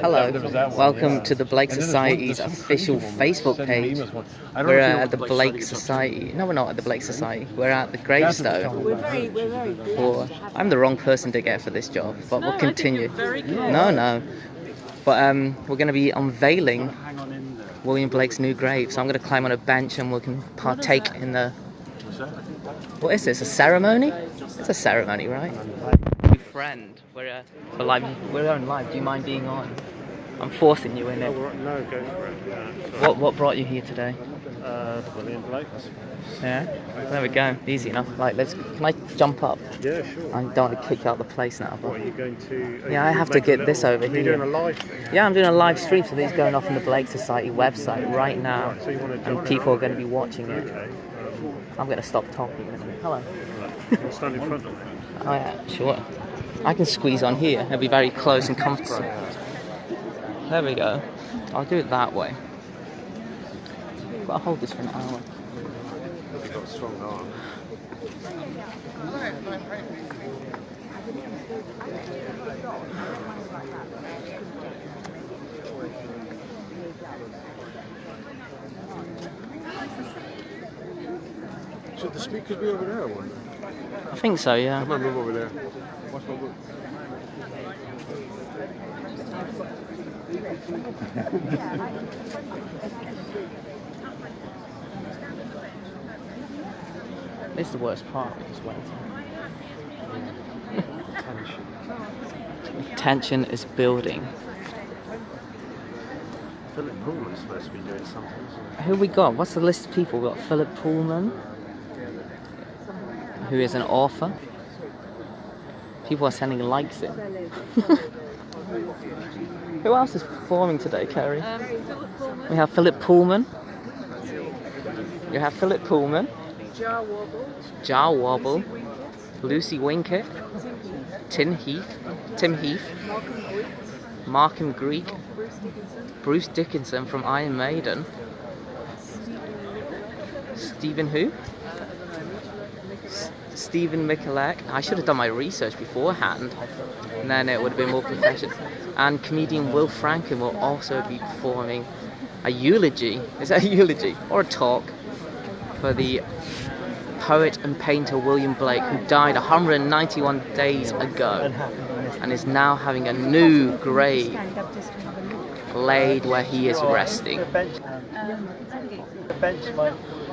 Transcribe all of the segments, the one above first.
Hello, welcome to the Blake Society's official Facebook page. We're at the Blake Society. No, we're not at the Blake Society. We're at the Gravestone. We're very I'm the wrong person to get for this job, but we'll continue. Very good. No. But we're going to be unveiling William Blake's new grave. So I'm going to climb on a bench and we can partake in the... What is this? A ceremony? It's a ceremony, right? Friend, we're on live. Do you mind being on? I'm forcing you in it. No, go for it. What brought you here today? William Blake. Yeah. There we go. Easy enough. Like, can I jump up? Yeah, sure. I don't want to kick out the place now. But what are you going to? Yeah, I have to get this over here. Are you doing a live thing? Yeah, I'm doing a live stream, so this is going off on the Blake Society website right now, Right, so you want to do and people are going to be watching it. Okay. I'm going to stop talking in a minute. Hello. You'll stand in front of me. Oh yeah, sure. I can squeeze on here. It'll be very close and comfortable. There we go. I'll do it that way. I've got to hold this for an hour. You've got a strong arm. Should the speakers be over there, wouldn't they? I think so, yeah. Come on, move over there. Watch my book. This is the worst part, we're just waiting. Tension is building. Philip Pullman's supposed to be doing something, isn't he? Who we got? What's the list of people? We've got Philip Pullman, who is an author. People are sending likes in. Who else is performing today, Kerry? We have Philip Pullman. You have Philip Pullman. Jar Wobble. Lucy Winkett. Tim Heath. Markham Greek. Bruce Dickinson from Iron Maiden. Stephen who? Stephen Micalet. I should have done my research beforehand, and then it would have been more professional. And comedian Will Franken will also be performing a eulogy. Is that a eulogy or a talk for the poet and painter William Blake, who died 191 days ago and is now having a new grave laid where he is resting.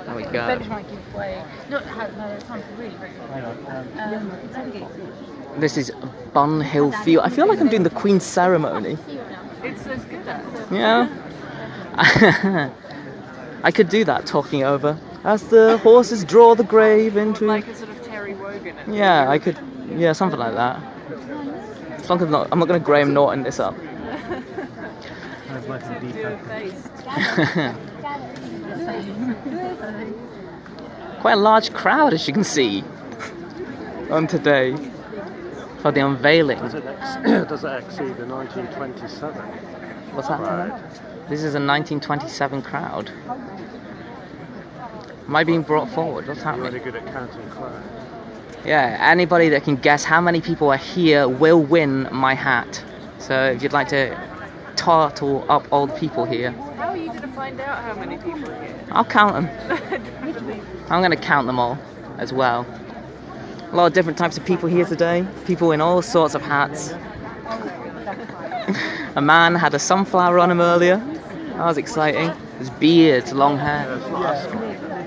There we go. This is Bun Hill Field. I feel like I'm doing the Queen's ceremony. It's as good as. Yeah. I could do that, talking over. As the horses draw the grave into... Like a sort of Terry Wogan. Yeah, I could... Yeah, something like that. As long as I'm not going to Graham Norton this up. Quite a large crowd, as you can see, on today for the unveiling. Does it exceed the 1927? What's happening? Right. This is a 1927 crowd. Am I being brought forward? What's You're happening? really good at counting crowds. Yeah, anybody that can guess how many people are here will win my hat. So if you'd like to total up all the people here, How are you going to find out how many people are here? I'll count them. I'm going to count them all as well. A lot of different types of people here today. People in all sorts of hats. A man had a sunflower on him earlier. That was exciting. His beard, long hair.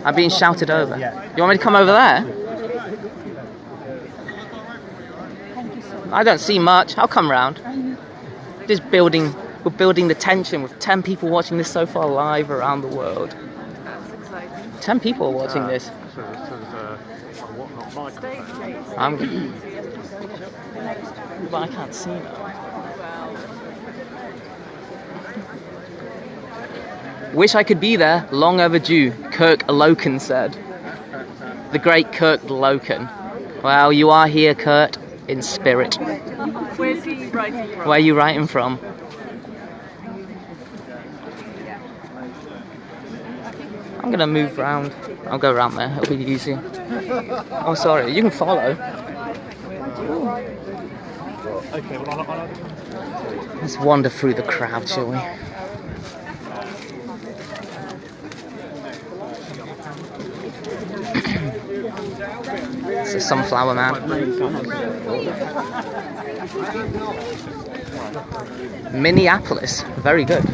I'm being shouted over. You want me to come over there? I don't see much. I'll come round. We're building the tension with 10 people watching this so far live around the world. That's exciting. 10 people are watching this. So whatnot microphone. I'm... But I can't see now. Wish I could be there. Long overdue, Kirk Loken said. The great Kirk Loken. Well, you are here, Kurt, in spirit. Where's he writing from? Where are you writing from? I'm gonna move round. I'll go around there, it'll be easier. Oh, sorry, you can follow. Okay, well, Let's wander through the crowd, shall we? It's a sunflower man. Minneapolis, very good.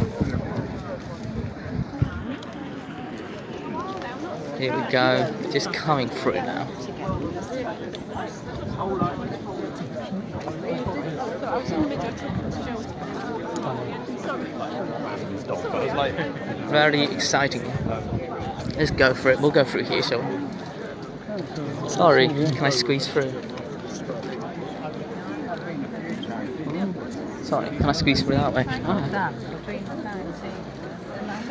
Here we go, just coming through now. Very exciting. Let's go for it. We'll go through here, shall we? Sorry, can I squeeze through? Sorry, can I squeeze through that way? Oh.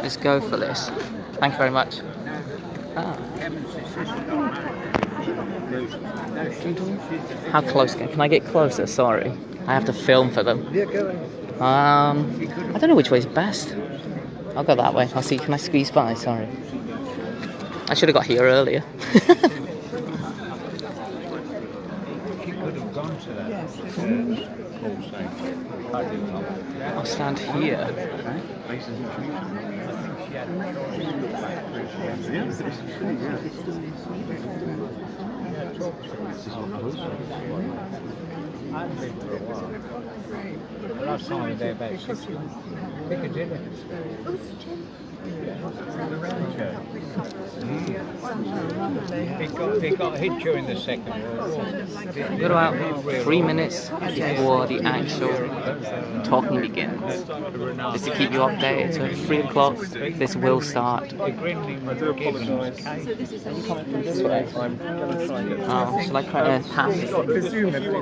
Let's go for this. Thank you very much. Ah. How close can I get closer? Sorry, I have to film for them. I don't know which way is best. I'll go that way. I'll see. Can I squeeze by? Sorry. I should have got here earlier. I'll stand here. Last time we were there about 6 months. Piccadilly. It got hit during the Second World War. We've got about 3 minutes before the actual talking begins. Just to keep you updated, so at 3 o'clock this will start. The Grinling was given This way. Oh, shall I try to pass?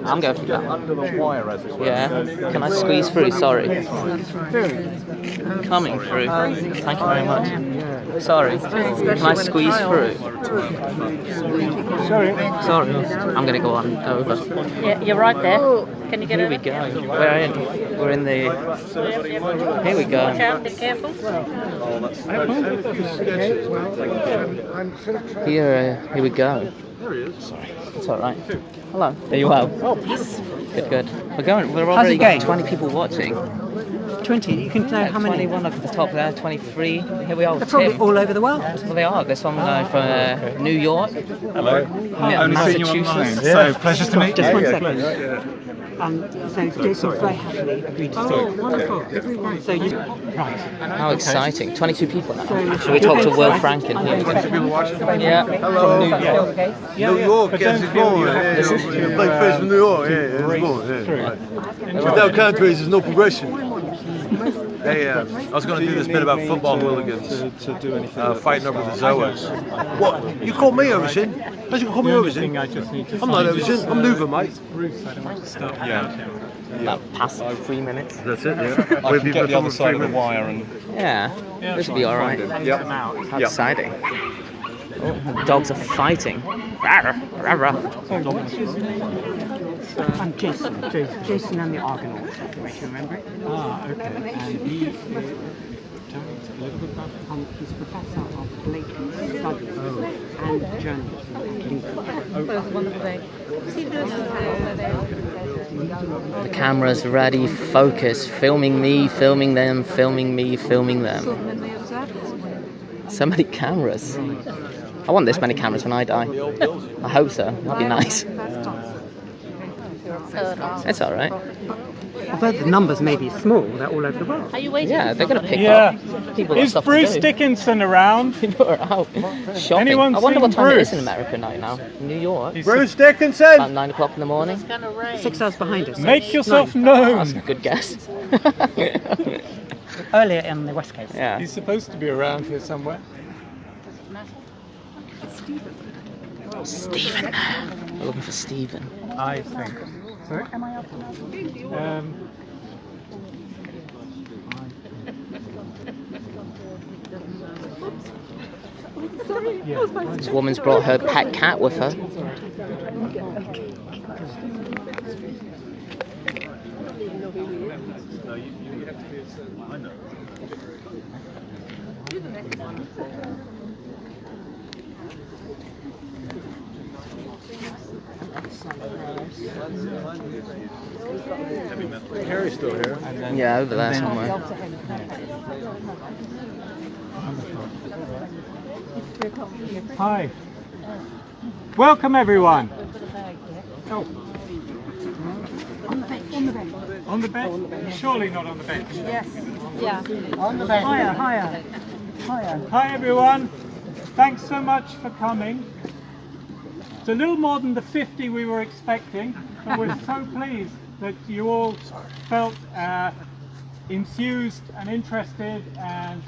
I'm going for that. under the wire, as it were. Yeah. Can I squeeze through? Sorry. Coming through. Thank you very much. Sorry. Can I squeeze through? Sorry. I'm going to go on over. Yeah, you're right there. Can you get Here we it? go. We're in the... Here we go. Watch out, be careful. Here we go. Sorry. It's alright. Hello. Are you well? Oh, yes. Good. We're already got 20 people watching. 20. You can know how many? 21 up at the top there, 23. Here we are They're with probably Tim. all over the world. Well, they are. There's some from New York. Hello. Yeah, Massachusetts. So, pleasure to meet you. Just 1 second. So Jason very happily agreed to talk. Oh, wonderful. So you... Right. How exciting. 22 people now. Should we talk to Will Franken here? Yeah. Hello. From New York. New York, yes, it's going. Play first from New York, yeah, it's going. Without countries, there's no progression. Hey, I was going to do this bit about football hooligans fighting over the Zoas. What? You call me everything? How's you call me everything? I'm not everything. I'm Nuva, mate. About past 3 minutes. That's it, yeah. I can get the other side of the wire and... Yeah. This will be alright. Yep. How exciting. Oh, the dogs are fighting. Rawr, rawr, I'm Jason. Jason and the Argonauts. If you remember it. Ah, okay. And he... He's professor of Blake Studies and journalism at Lincoln. The camera's ready, focus, filming me, filming them, filming me, filming them. So many cameras. I want this many cameras when I die. I hope so. That'd be nice. It's alright. Although the numbers may be small, they're all over the world. Are you waiting? Yeah, they're going to pick Yeah. up. People got Is stuff Bruce to do. Dickinson around? People are out shopping. Anyone I wonder what seen time it Bruce? is in America right now. In New York. Bruce Dickinson! About 9 o'clock in the morning. 6 hours behind us. Make yourself That's known. a good guess. Earlier on the West Coast. Yeah. He's supposed to be around here somewhere. Stephen. We're looking for Stephen. I think. Sorry? This woman's brought her pet cat with her. Harry's still here. Yeah, over there somewhere. Hi. Welcome everyone. Oh. On the bench? Surely not on the bench. Yes. Yeah. Higher. Hi everyone. Thanks so much for coming. It's a little more than the 50 we were expecting, but we're so pleased that you all felt enthused and interested and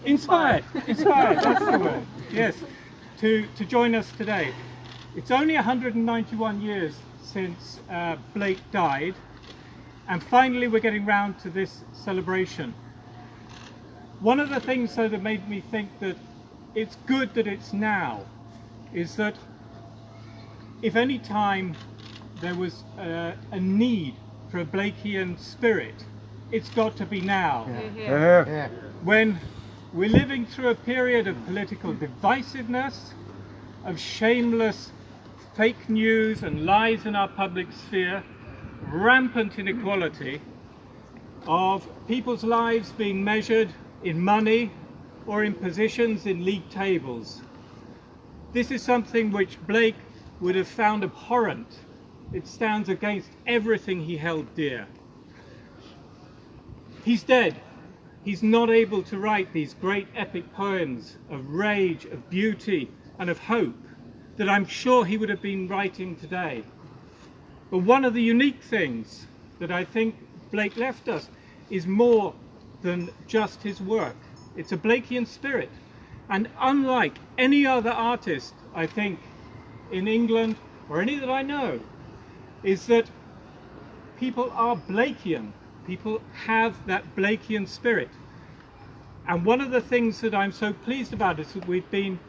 inspired. That's the word. Yes, to join us today. It's only 191 years since Blake died, and finally we're getting round to this celebration. One of the things though that made me think that it's good that it's now is that if any time there was a need for a Blakean spirit, it's got to be now. Yeah. When we're living through a period of political divisiveness, of shameless fake news and lies in our public sphere, rampant inequality, of people's lives being measured in money or in positions in league tables. This is something which Blake would have found abhorrent. It stands against everything he held dear. He's dead. He's not able to write these great epic poems of rage, of beauty, and of hope that I'm sure he would have been writing today. But one of the unique things that I think Blake left us is more than just his work. It's a Blakean spirit. And unlike any other artist, I think, in England, or any that I know, is that people are Blakean. People have that Blakean spirit. And one of the things that I'm so pleased about is that we've been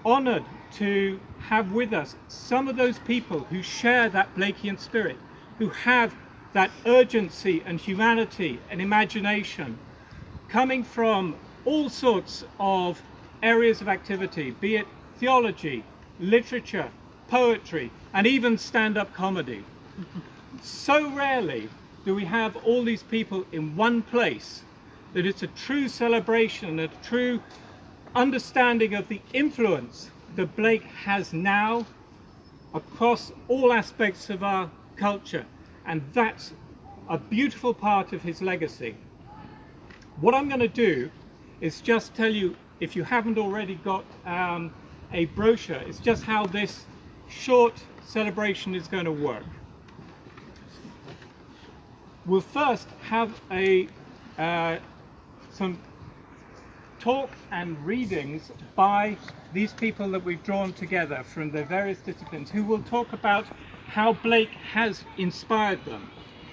honoured to have with us some of those people who share that Blakean spirit, who have that urgency and humanity and imagination, coming from all sorts of areas of activity, be it theology, literature, poetry, and even stand-up comedy. So rarely do we have all these people in one place that it's a true celebration and a true understanding of the influence that Blake has now across all aspects of our culture. And that's a beautiful part of his legacy. What I'm going to do is just tell you, if you haven't already got a brochure, it's just how this short celebration is going to work. We'll first have some talk and readings by these people that we've drawn together from the various disciplines, who will talk about how Blake has inspired them,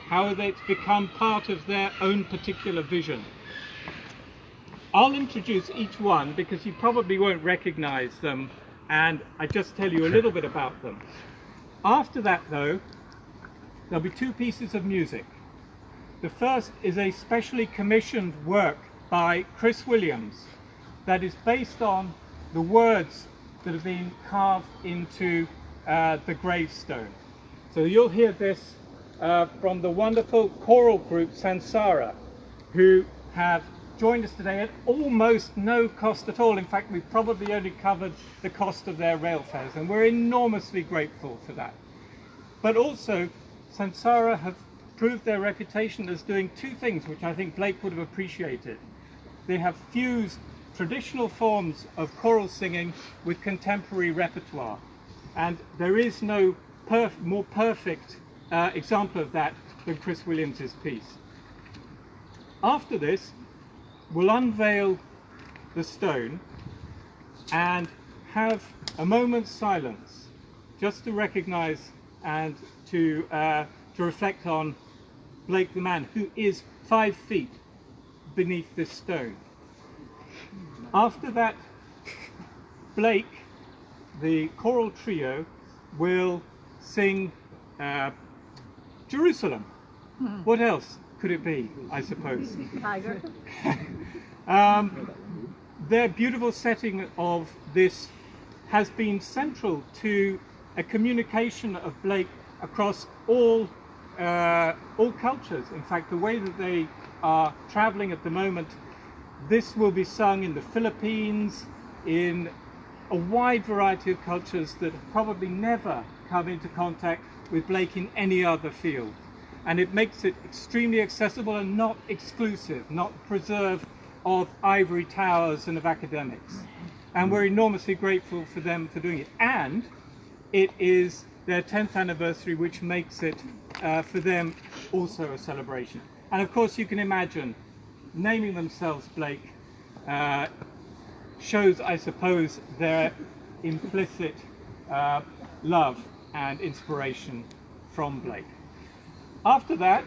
how it's become part of their own particular vision. I'll introduce each one because you probably won't recognize them, and I just tell you a little bit about them. After that though, there'll be two pieces of music. The first is a specially commissioned work by Chris Williams that is based on the words that have been carved into the gravestone. So you'll hear this from the wonderful choral group Sansara, who have joined us today at almost no cost at all. In fact, we've probably only covered the cost of their rail fares, and we're enormously grateful for that. But also, Sansara have proved their reputation as doing two things which I think Blake would have appreciated. They have fused traditional forms of choral singing with contemporary repertoire, and there is no more perfect example of that than Chris Williams's piece. After this, we'll unveil the stone and have a moment's silence just to recognize and to reflect on Blake the man, who is 5 feet beneath this stone. After that, Blake, the choral trio, will sing Jerusalem. What else could it be, I suppose? Tiger. their beautiful setting of this has been central to a communication of Blake across all cultures. In fact, the way that they are traveling at the moment, this will be sung in the Philippines, in a wide variety of cultures that have probably never come into contact with Blake in any other field. And it makes it extremely accessible and not exclusive, not preserved of ivory towers and of academics. And we're enormously grateful for them for doing it. And it is their 10th anniversary, which makes it for them also a celebration. And of course you can imagine naming themselves Blake shows, I suppose, their implicit love and inspiration from Blake. After that,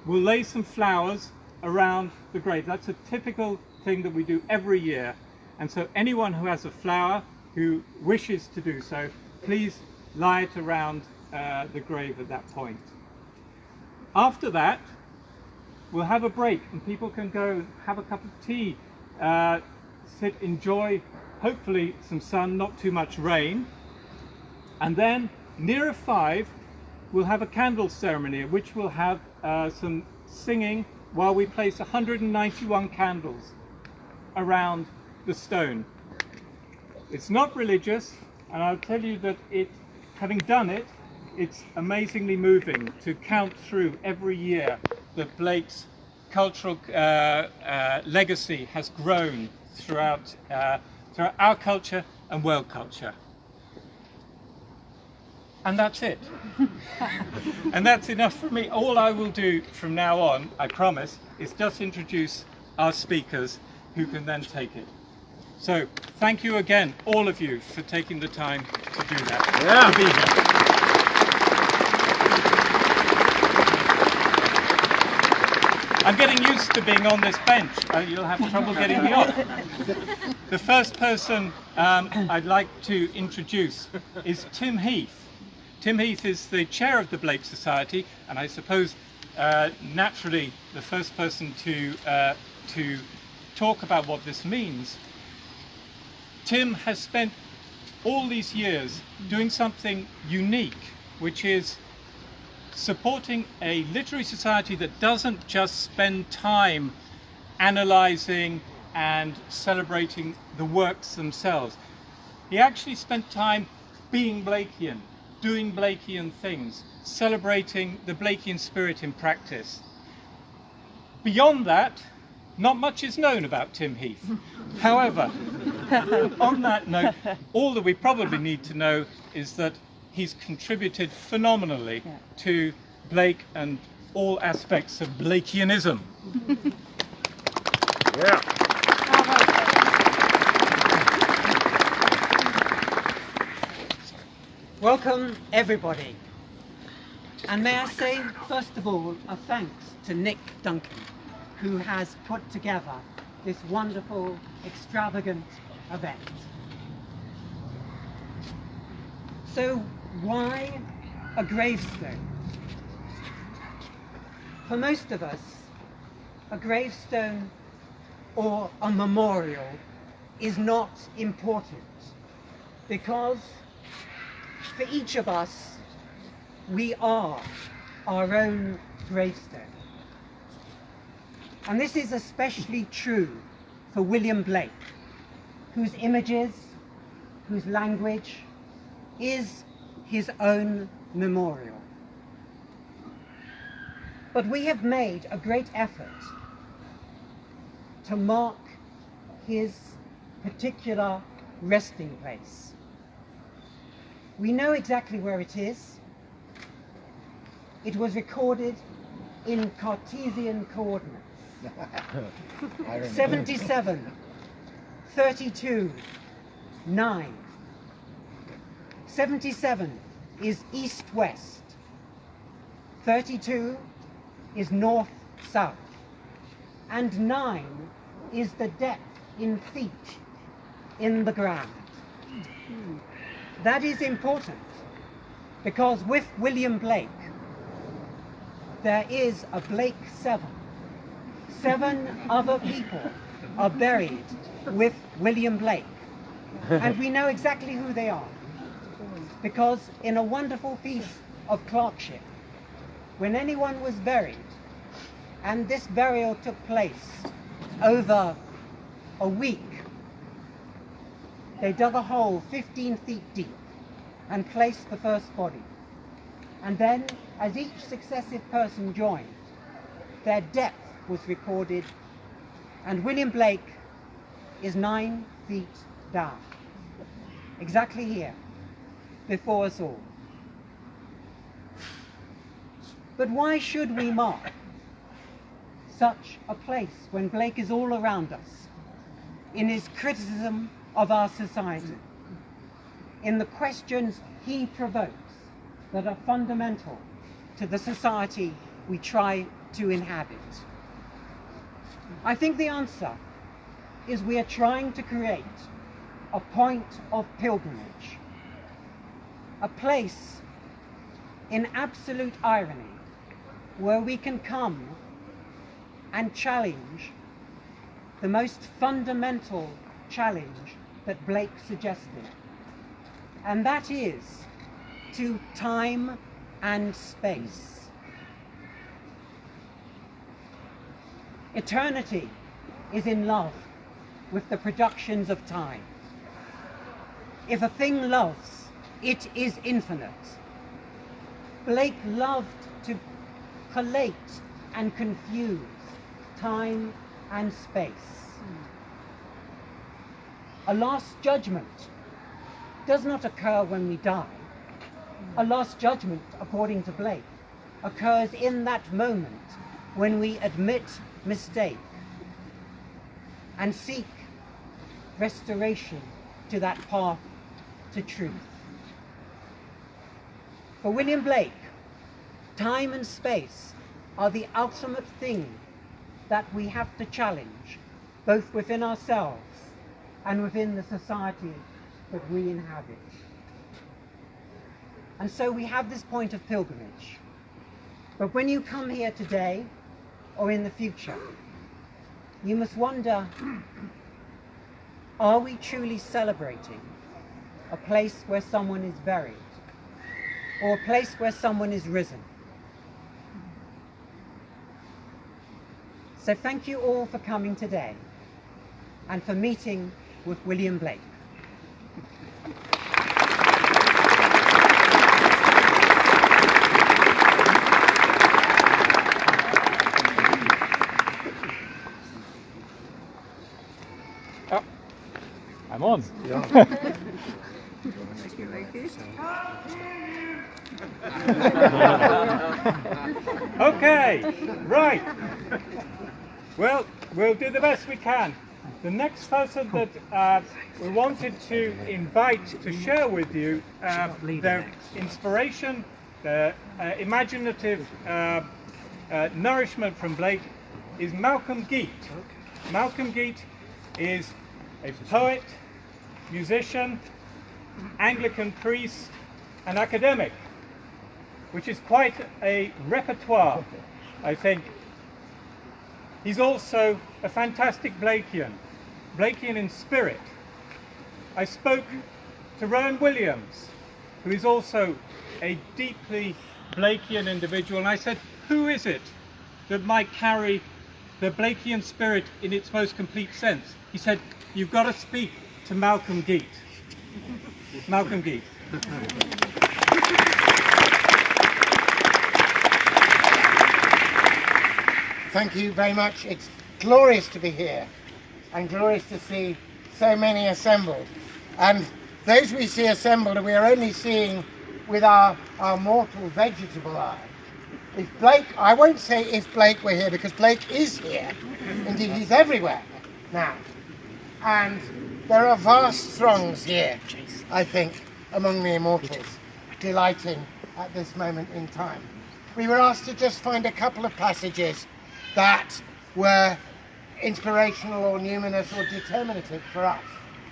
we'll lay some flowers around the grave. That's a typical thing that we do every year. And so anyone who has a flower who wishes to do so, please lie it around the grave at that point. After that, we'll have a break and people can go have a cup of tea, sit, enjoy, hopefully some sun, not too much rain. And then nearer 5, we'll have a candle ceremony at which we'll have some singing while we place 191 candles around the stone. It's not religious, and I'll tell you that having done it, it's amazingly moving to count through every year that Blake's cultural legacy has grown throughout our culture and world culture. And that's it. And that's enough for me. All I will do from now on, I promise, is just introduce our speakers who can then take it. So thank you again, all of you, for taking the time to do that, to be here. I'm getting used to being on this bench. You'll have trouble getting me off. The first person I'd like to introduce is Tim Heath. Tim Heath is the chair of the Blake Society, and I suppose naturally the first person to talk about what this means. Tim has spent all these years doing something unique, which is supporting a literary society that doesn't just spend time analysing and celebrating the works themselves. He actually spent time being Blakean, doing Blakean things, celebrating the Blakean spirit in practice. Beyond that, not much is known about Tim Heath. However, on that note, all that we probably need to know is that he's contributed phenomenally to Blake and all aspects of Blakeanism. Yeah. Welcome, everybody. And may I say, first of all, a thanks to Nick Duncan, who has put together this wonderful, extravagant event. So, why a gravestone? For most of us, a gravestone or a memorial is not important, because for each of us, we are our own gravestone. And this is especially true for William Blake, whose images, whose language is his own memorial. But we have made a great effort to mark his particular resting place. We know exactly where it is. It was recorded in Cartesian coordinates. 77, 32, 9. 77 is east-west. 32 is north-south. And 9 is the depth in feet in the ground. That is important, because with William Blake, there is a Blake 7. 7 other people are buried with William Blake. And we know exactly who they are, because in a wonderful piece of clerkship, when anyone was buried, and this burial took place over a week, they dug a hole 15 feet deep and placed the first body. And then, as each successive person joined, their depth was recorded, and William Blake is 9 feet down, exactly here, before us all. But why should we mark such a place when Blake is all around us, in his criticism of our society, in the questions he provokes that are fundamental to the society we try to inhabit? I think the answer is we are trying to create a point of pilgrimage, a place in absolute irony where we can come and challenge the most fundamental challenge that Blake suggested, and that is to time and space. Eternity is in love with the productions of time. If a thing loves, it is infinite. Blake loved to collate and confuse time and space. A last judgment does not occur when we die. A last judgment, according to Blake, occurs in that moment when we admit mistake and seek restoration to that path to truth. For William Blake, time and space are the ultimate thing that we have to challenge, both within ourselves and within the society that we inhabit. And so we have this point of pilgrimage. But when you come here today or in the future, you must wonder, are we truly celebrating a place where someone is buried, or a place where someone is risen? So thank you all for coming today and for meeting with William Blake. Oh, I'm on. Okay, right. Well, we'll do the best we can. The next person that we wanted to invite to share with you their inspiration, their imaginative nourishment from Blake is Malcolm Guite. Malcolm Guite is a poet, musician, Anglican priest, and academic, which is quite a repertoire, I think. He's also a fantastic Blakean in spirit. I spoke to Rowan Williams, who is also a deeply Blakean individual, and I said, who is it that might carry the Blakean spirit in its most complete sense? He said, you've got to speak to Malcolm Guite. Malcolm Guite. Thank you very much. It's glorious to be here and glorious to see so many assembled. And those we see assembled, we are only seeing with our mortal vegetable eye. If Blake, I won't say if Blake were here, because Blake is here. Indeed, he's everywhere now. And there are vast throngs here, I think, among the immortals, delighting at this moment in time. We were asked to just find a couple of passages that were inspirational or numinous or determinative for us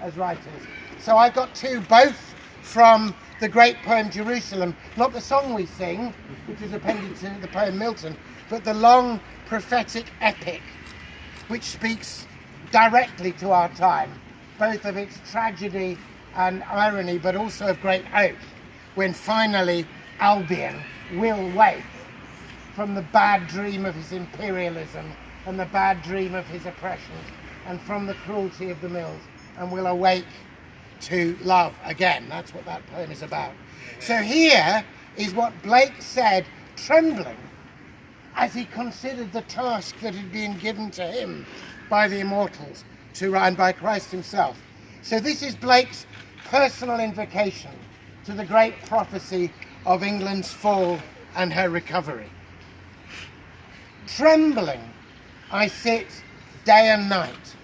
as writers. So I got two, both from the great poem Jerusalem, not the song we sing, which is appended to the poem Milton, but the long prophetic epic, which speaks directly to our time, both of its tragedy and irony, but also of great hope, when finally Albion will wake from the bad dream of his imperialism and the bad dream of his oppression and from the cruelty of the mills, and will awake to love again. That's what that poem is about. So here is what Blake said, trembling, as he considered the task that had been given to him by the immortals to write, and by Christ himself. So this is Blake's personal invocation to the great prophecy of England's fall and her recovery. Trembling, I sit day and night.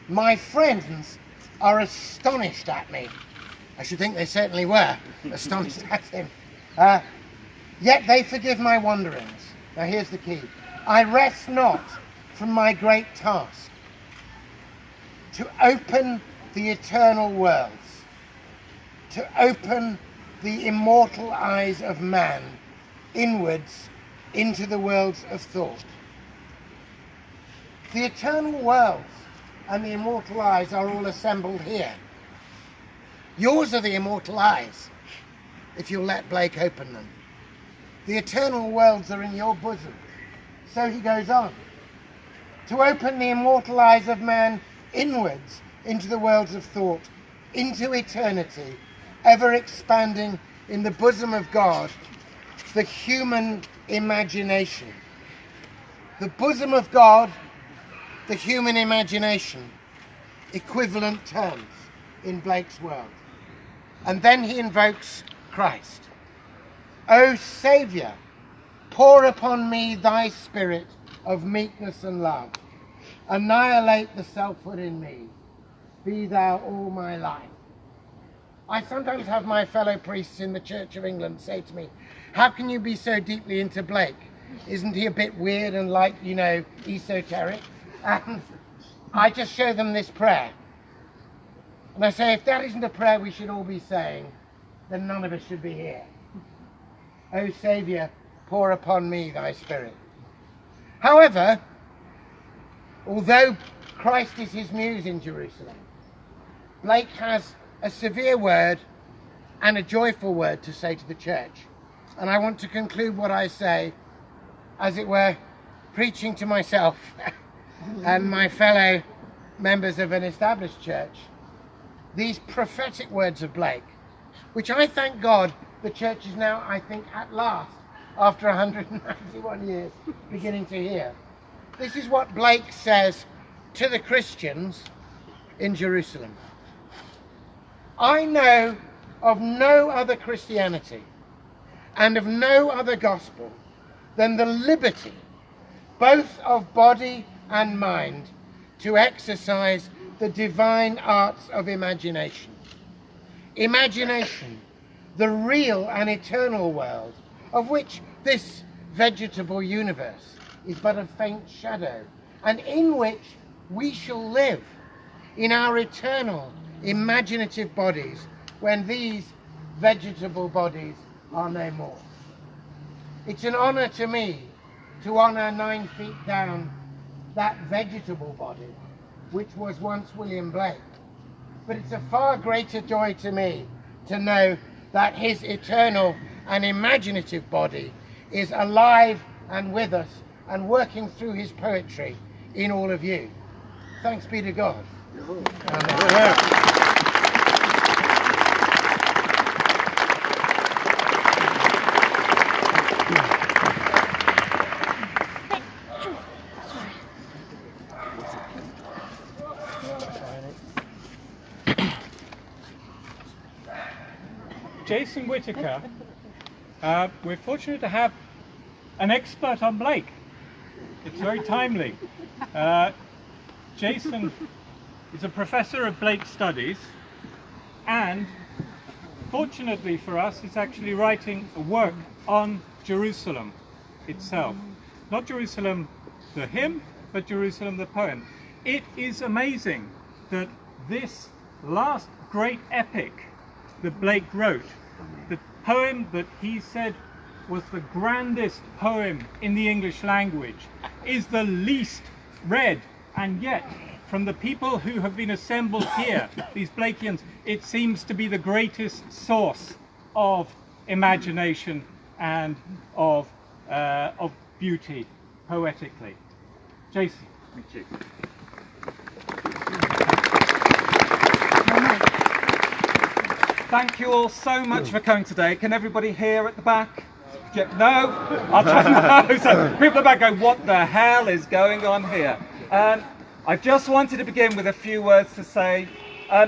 My friends are astonished at me. I should think they certainly were astonished at him. Yet they forgive my wanderings. Now here's the key. I rest not from my great task, to open the eternal worlds, to open the immortal eyes of man inwards into the worlds of thought. The eternal worlds and the immortal eyes are all assembled here. Yours are the immortal eyes, if you'll let Blake open them. The eternal worlds are in your bosom. So he goes on. To open the immortal eyes of man inwards into the worlds of thought, into eternity, ever expanding in the bosom of God, the human imagination. The bosom of God, the human imagination, equivalent terms in Blake's world. And then he invokes Christ. O Saviour, pour upon me thy spirit of meekness and love. Annihilate the selfhood in me. Be thou all my life. I sometimes have my fellow priests in the Church of England say to me, how can you be so deeply into Blake? Isn't he a bit weird and like, you know, esoteric? And I just show them this prayer. And I say, if that isn't a prayer we should all be saying, then none of us should be here. O Saviour, pour upon me thy spirit. However, although Christ is his muse in Jerusalem, Blake has a severe word and a joyful word to say to the church. And I want to conclude what I say, as it were, preaching to myself and my fellow members of an established church, these prophetic words of Blake, which I thank God the church is now, I think, at last, after 191 years, beginning to hear. This is what Blake says to the Christians in Jerusalem. I know of no other Christianity and of no other gospel than the liberty, both of body and mind, to exercise the divine arts of imagination. Imagination, the real and eternal world, of which this vegetable universe is but a faint shadow, and in which we shall live in our eternal imaginative bodies when these vegetable bodies are no more. It's an honor to me to honor 9 feet down that vegetable body, which was once William Blake. But it's a far greater joy to me to know that his eternal and imaginative body is alive and with us and working through his poetry in all of you. Thanks be to God. Amen. Jason Whittaker, we're fortunate to have an expert on Blake. It's very timely. Jason is a professor of Blake Studies, and fortunately for us, is actually writing a work on Jerusalem itself. Not Jerusalem the hymn, but Jerusalem the poem. It is amazing that this last great epic that Blake wrote, the poem that he said was the grandest poem in the English language, is the least read and yet from the people who have been assembled here, these Blakeans, it seems to be the greatest source of imagination and of beauty poetically. Jason. Thank you. Thank you all so much for coming today. Can everybody hear at the back? No? I'll try no. So people at the back go, what the hell is going on here? I just wanted to begin with a few words to say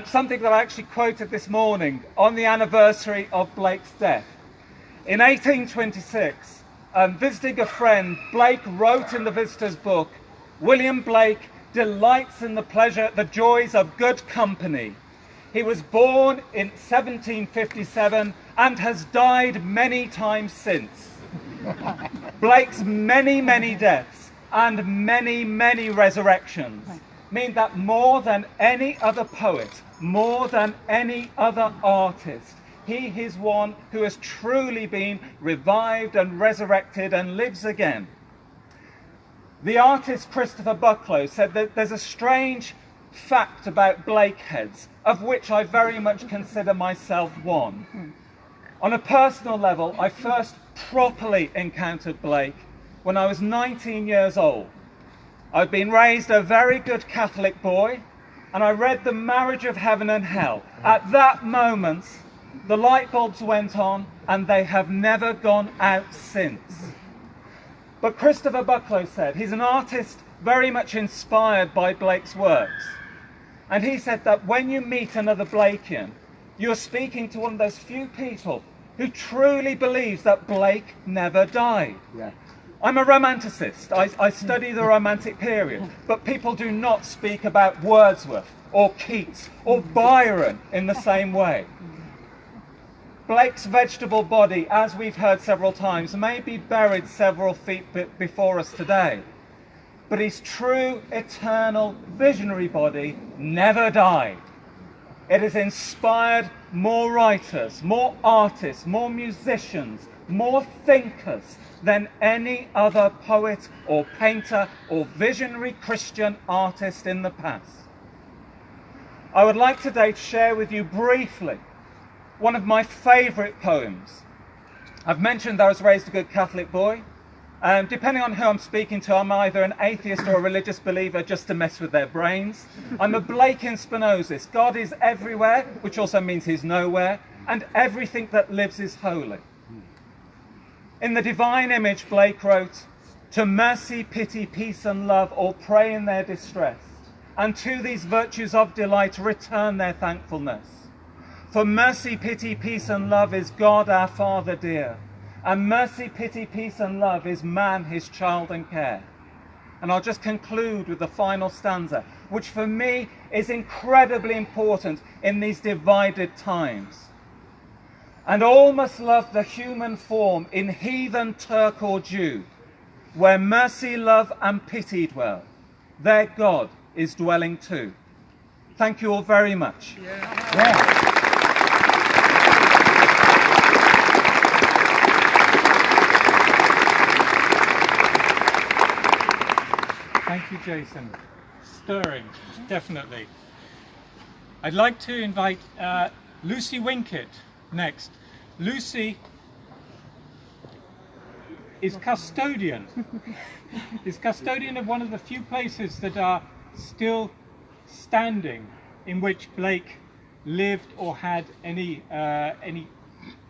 something that I actually quoted this morning on the anniversary of Blake's death. In 1826, visiting a friend, Blake wrote in the visitor's book, "William Blake delights in the joys of good company. He was born in 1757 and has died many times since. Blake's many, many deaths and many, many resurrections mean that more than any other poet, more than any other artist, he is one who has truly been revived and resurrected and lives again." The artist Christopher Bucklow said that there's a strange fact about Blakeheads, of which I very much consider myself one. On a personal level, I first properly encountered Blake when I was 19 years old. I'd been raised a very good Catholic boy, and I read The Marriage of Heaven and Hell. At that moment, the light bulbs went on, and they have never gone out since. But Christopher Bucklow said he's an artist very much inspired by Blake's works. And he said that when you meet another Blakean, you're speaking to one of those few people who truly believes that Blake never died. Yeah. I'm a romanticist. I study the Romantic period, but people do not speak about Wordsworth or Keats or Byron in the same way. Blake's vegetable body, as we've heard several times, may be buried several feet before us today, but his true, eternal, visionary body never died. It has inspired more writers, more artists, more musicians, more thinkers than any other poet or painter or visionary Christian artist in the past. I would like today to share with you briefly one of my favourite poems. I've mentioned that I was raised a good Catholic boy. Depending on who I'm speaking to, I'm either an atheist or a religious believer just to mess with their brains. I'm a Blakean Spinozist. God is everywhere, which also means he's nowhere, and everything that lives is holy. In the divine image, Blake wrote, "To mercy, pity, peace and love all pray in their distress, and to these virtues of delight return their thankfulness. For mercy, pity, peace and love is God our Father dear, and mercy, pity, peace and love is man his child and care." And I'll just conclude with the final stanza, which for me is incredibly important in these divided times. "And all must love the human form in heathen, Turk or Jew, where mercy, love and pity dwell, there God is dwelling too." Thank you all very much. Yeah. Thank you, Jason. Stirring, definitely. I'd like to invite Lucy Winkett next. Lucy is custodian. Is custodian of one of the few places that are still standing in which Blake lived or had any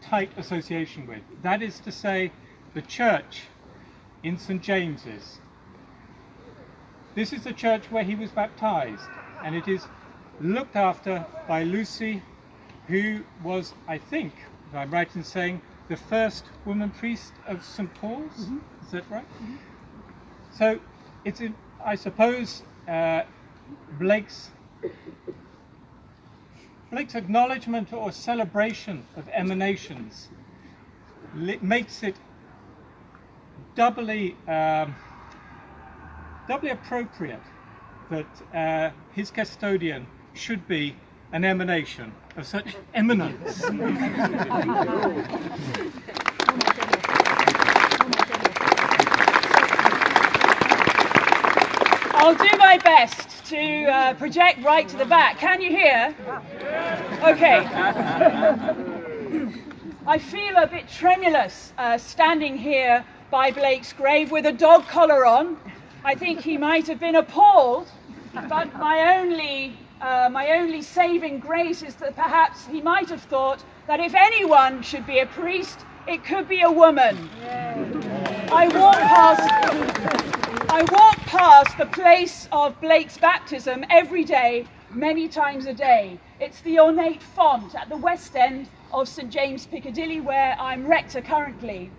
tight association with. That is to say, the church in St. James's. This is the church where he was baptized, and it is looked after by Lucy, who was, I think, if I'm right in saying, the first woman priest of St. Paul's. Mm-hmm. Is that right? Mm-hmm. So it's, I suppose, Blake's acknowledgement or celebration of emanations makes it doubly appropriate that his custodian should be an emanation of such eminence. I'll do my best to project right to the back. Can you hear? Okay. I feel a bit tremulous standing here by Blake's grave with a dog collar on. I think he might have been appalled, but my only saving grace is that perhaps he might have thought that if anyone should be a priest, it could be a woman. I walk past the place of Blake's baptism every day, many times a day. It's the ornate font at the west end of St James Piccadilly, where I'm rector currently.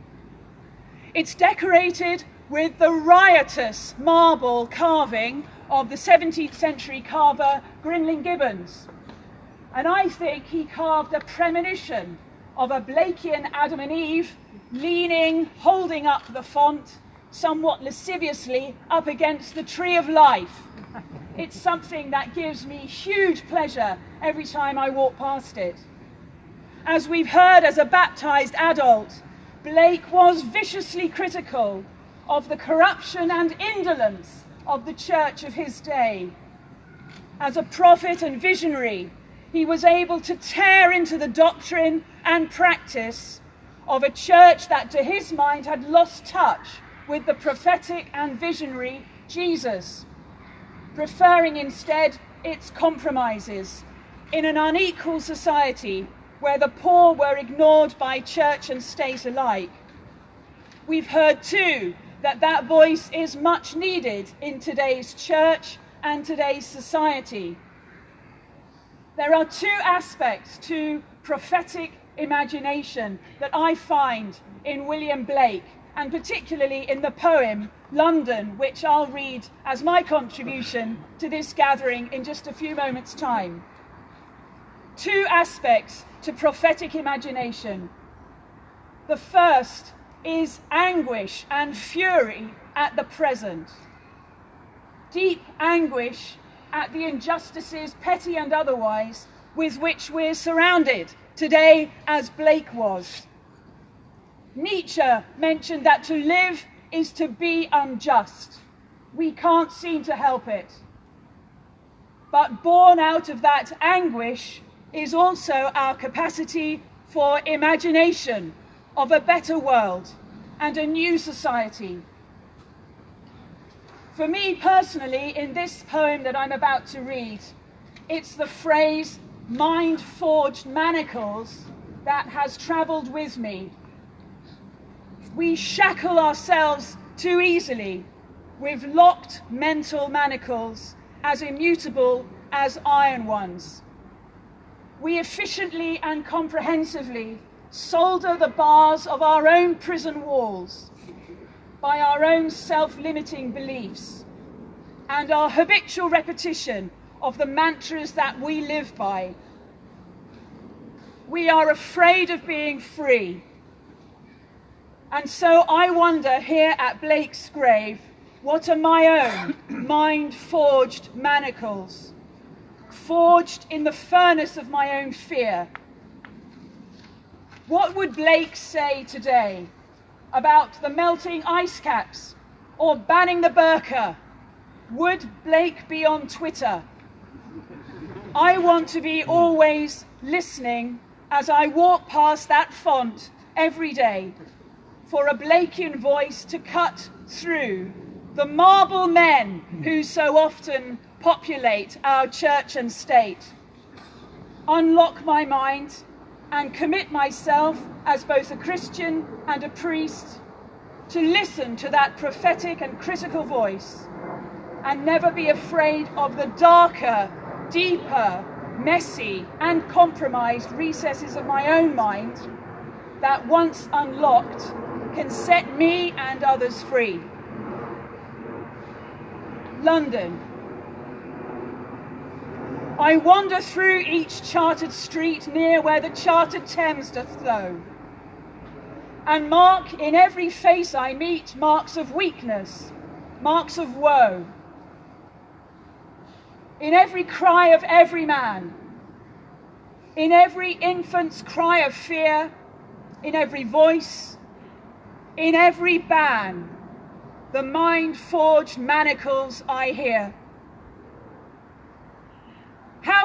It's decorated with the riotous marble carving of the 17th century carver Grinling Gibbons. And I think he carved a premonition of a Blakean Adam and Eve leaning, holding up the font, somewhat lasciviously up against the tree of life. It's something that gives me huge pleasure every time I walk past it. As we've heard as a baptized adult, Blake was viciously critical of the corruption and indolence of the church of his day. As a prophet and visionary, he was able to tear into the doctrine and practice of a church that to his mind had lost touch with the prophetic and visionary Jesus, preferring instead its compromises in an unequal society where the poor were ignored by church and state alike. We've heard too that voice is much needed in today's church and today's society. There are two aspects to prophetic imagination that I find in William Blake, and particularly in the poem London, which I'll read as my contribution to this gathering in just a few moments' time. Two aspects to prophetic imagination. The first is anguish and fury at the present. Deep anguish at the injustices, petty and otherwise, with which we're surrounded today, as Blake was. Nietzsche mentioned that to live is to be unjust. We can't seem to help it. But born out of that anguish is also our capacity for imagination of a better world and a new society. For me personally, in this poem that I'm about to read, it's the phrase mind-forged manacles that has travelled with me. We shackle ourselves too easily with locked mental manacles as immutable as iron ones. We efficiently and comprehensively solder the bars of our own prison walls by our own self-limiting beliefs and our habitual repetition of the mantras that we live by. We are afraid of being free. And so I wonder here at Blake's grave, what are my own mind-forged manacles, forged in the furnace of my own fear? What would Blake say today about the melting ice caps or banning the burqa? Would Blake be on Twitter? I want to be always listening as I walk past that font every day for a Blakean voice to cut through the marble men who so often populate our church and state. Unlock my mind and commit myself as both a Christian and a priest to listen to that prophetic and critical voice and never be afraid of the darker, deeper, messy and compromised recesses of my own mind that once unlocked can set me and others free. London. I wander through each chartered street near where the chartered Thames doth flow, and mark in every face I meet marks of weakness, marks of woe. In every cry of every man, in every infant's cry of fear, in every voice, in every ban, the mind-forged manacles I hear.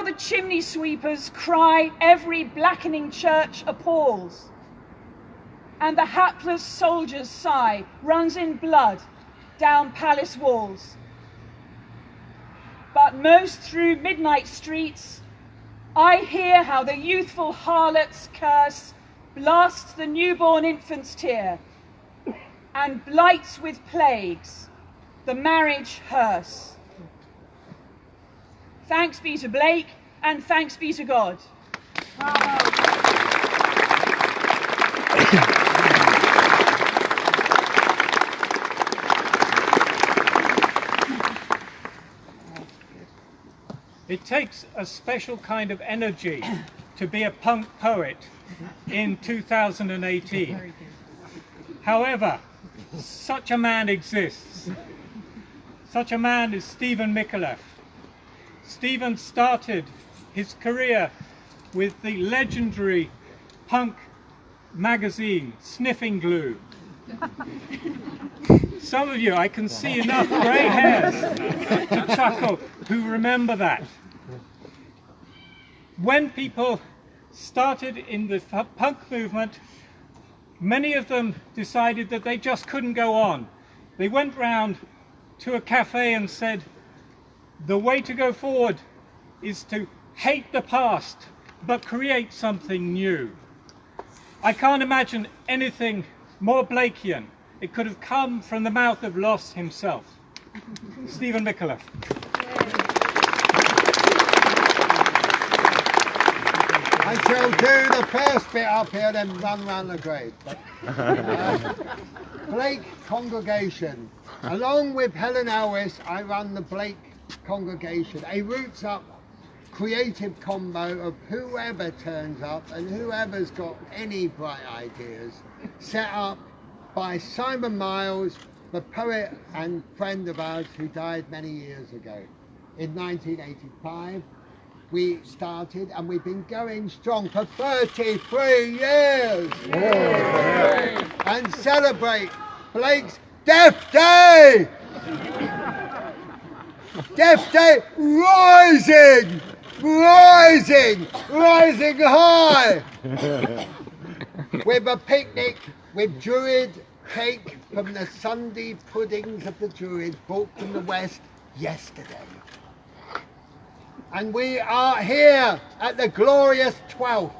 the chimney sweepers cry, every blackening church appalls, and the hapless soldier's sigh runs in blood down palace walls. But most through midnight streets, I hear how the youthful harlot's curse blasts the newborn infant's tear and blights with plagues the marriage hearse. Thanks be to Blake, and thanks be to God. It takes a special kind of energy to be a punk poet in 2018. However, such a man exists. Such a man is Stephen Micalet. Stephen started his career with the legendary punk magazine Sniffing Glue. Some of you, I can see enough grey hairs to chuckle, who remember that. When people started in the punk movement, many of them decided that they just couldn't go on. They went round to a cafe and said, the way to go forward is to hate the past, but create something new. I can't imagine anything more Blakean. It could have come from the mouth of Loss himself. Stephen Micalet. I shall do the first bit up here, then run round the grave. Blake Congregation. Along with Helen Elwes, I run the Blake Congregation, a roots up creative combo of whoever turns up and whoever's got any bright ideas, set up by Simon Miles, the poet and friend of ours who died many years ago. In 1985, we started and we've been going strong for 33 years. And celebrate Blake's Death Day! Death Day rising! Rising! Rising high! With a picnic with Druid cake from the Sunday puddings of the Druids brought from the West yesterday. And we are here at the glorious 12th.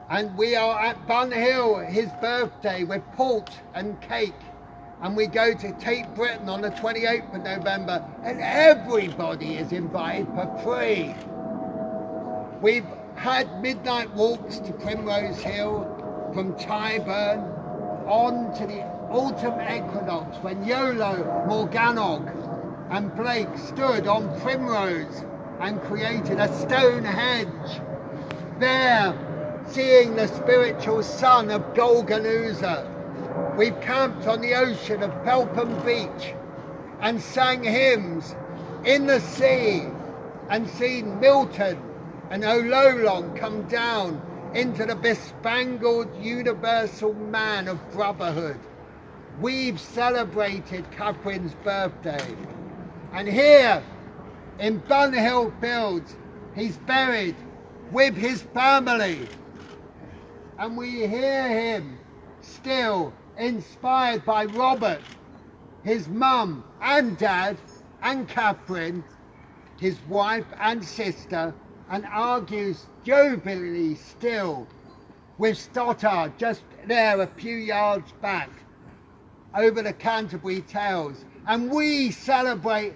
And we are at Bun Hill, his birthday, with port and cake. And we go to Tate Britain on the 28th of November, and everybody is invited for free. We've had midnight walks to Primrose Hill, from Tyburn on to the autumn equinox, when Iolo Morgannog and Blake stood on Primrose and created a stone hedge. There, seeing the spiritual sun of Golgonooza. We've camped on the ocean of Felpham Beach and sang hymns in the sea and seen Milton and Ololong come down into the bespangled universal man of brotherhood. We've celebrated Catherine's birthday. And here in Bun Hill Fields, he's buried with his family. And we hear him still inspired by Robert, his mum and dad, and Catherine, his wife and sister, and argues jovially still with Stoddard just there a few yards back over the Canterbury Tales. And we celebrate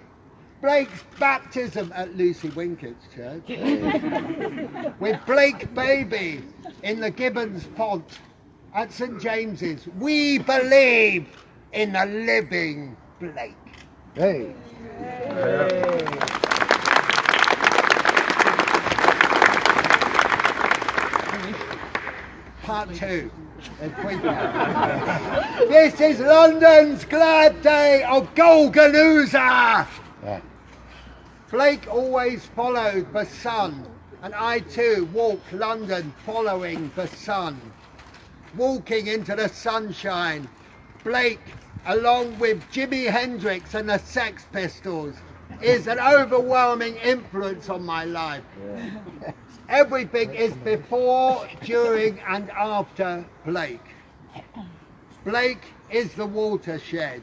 Blake's baptism at Lucy Winkett's church with Blake Baby in the Gibbons font at St James's. We believe in the living Blake. Hey. Part 2. This is London's glad day of Golgonooza. Yeah. Blake always followed the sun, and I too walk London following the sun. Walking into the sunshine, Blake, along with Jimi Hendrix and the Sex Pistols, is an overwhelming influence on my life. Everything is before, during and after Blake. Blake is the watershed.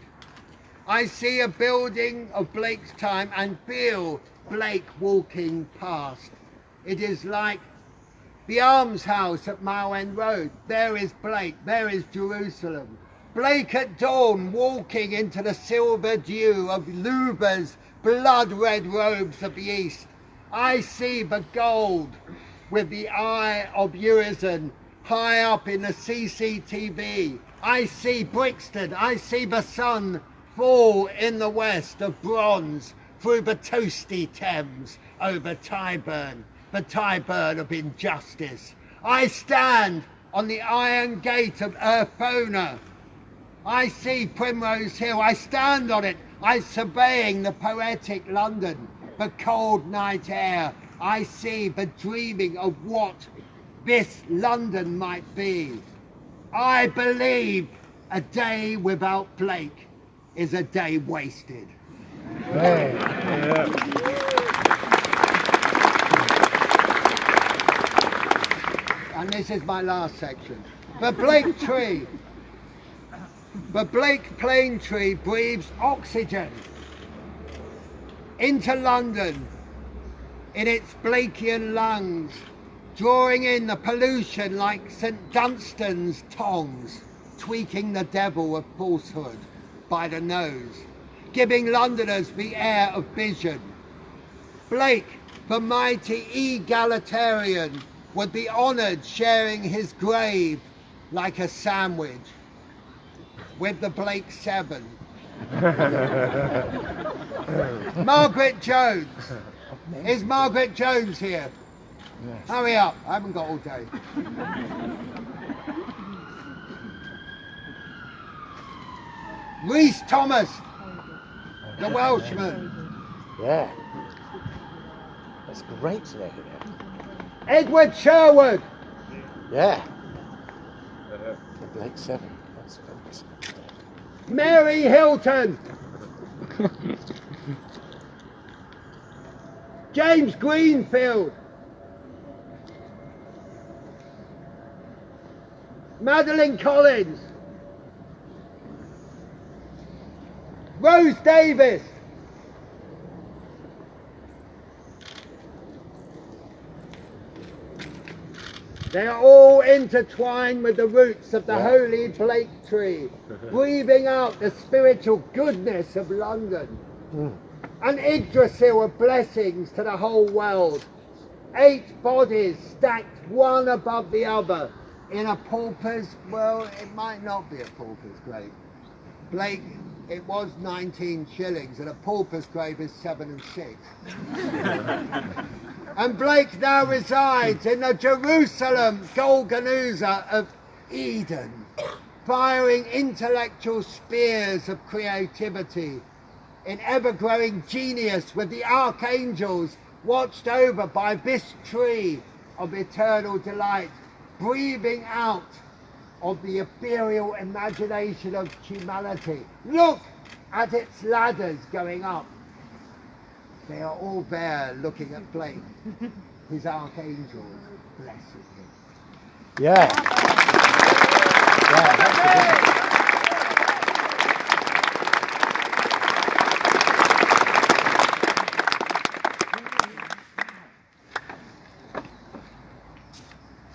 I see a building of Blake's time and feel Blake walking past. It is like the almshouse at Mile End Road. There is Blake, there is Jerusalem. Blake at dawn walking into the silver dew of Luba's blood-red robes of the east. I see the gold with the eye of Urizen high up in the CCTV. I see Brixton, I see the sun fall in the west of bronze through the toasty Thames over Tyburn, the Tyburn of injustice. I stand on the iron gate of Urfona. I see Primrose Hill, I stand on it, I surveying the poetic London, the cold night air. I see the dreaming of what this London might be. I believe a day without Blake is a day wasted. And this is my last section. The Blake tree. The Blake plane tree breathes oxygen into London in its Blakean lungs, drawing in the pollution like St. Dunstan's tongs, tweaking the devil of falsehood by the nose, giving Londoners the air of vision. Blake, the mighty egalitarian, would be honoured sharing his grave like a sandwich with the Blake Seven. Margaret Jones. Is Margaret Jones here? Yes. Hurry up, I haven't got all day. Rhys Thomas, the Welshman. Yeah. That's great today. Edward Sherwood. Yeah. The Blake Seven. That's fantastic. Mary Hilton. James Greenfield. Madeline Collins. Rose Davis. They are all intertwined with the roots of the holy Blake tree, breathing out the spiritual goodness of London. An Yggdrasil of blessings to the whole world. 8 bodies stacked one above the other in a pauper's, well, it might not be a pauper's grave. Blake, it was 19 shillings and a pauper's grave is 7 and 6. And Blake now resides in the Jerusalem Golgotha of Eden, firing intellectual spears of creativity in ever-growing genius with the archangels watched over by this tree of eternal delight, breathing out of the ethereal imagination of humanity. Look at its ladders going up. They are all there looking at Blake. His archangels blessed him. Yeah.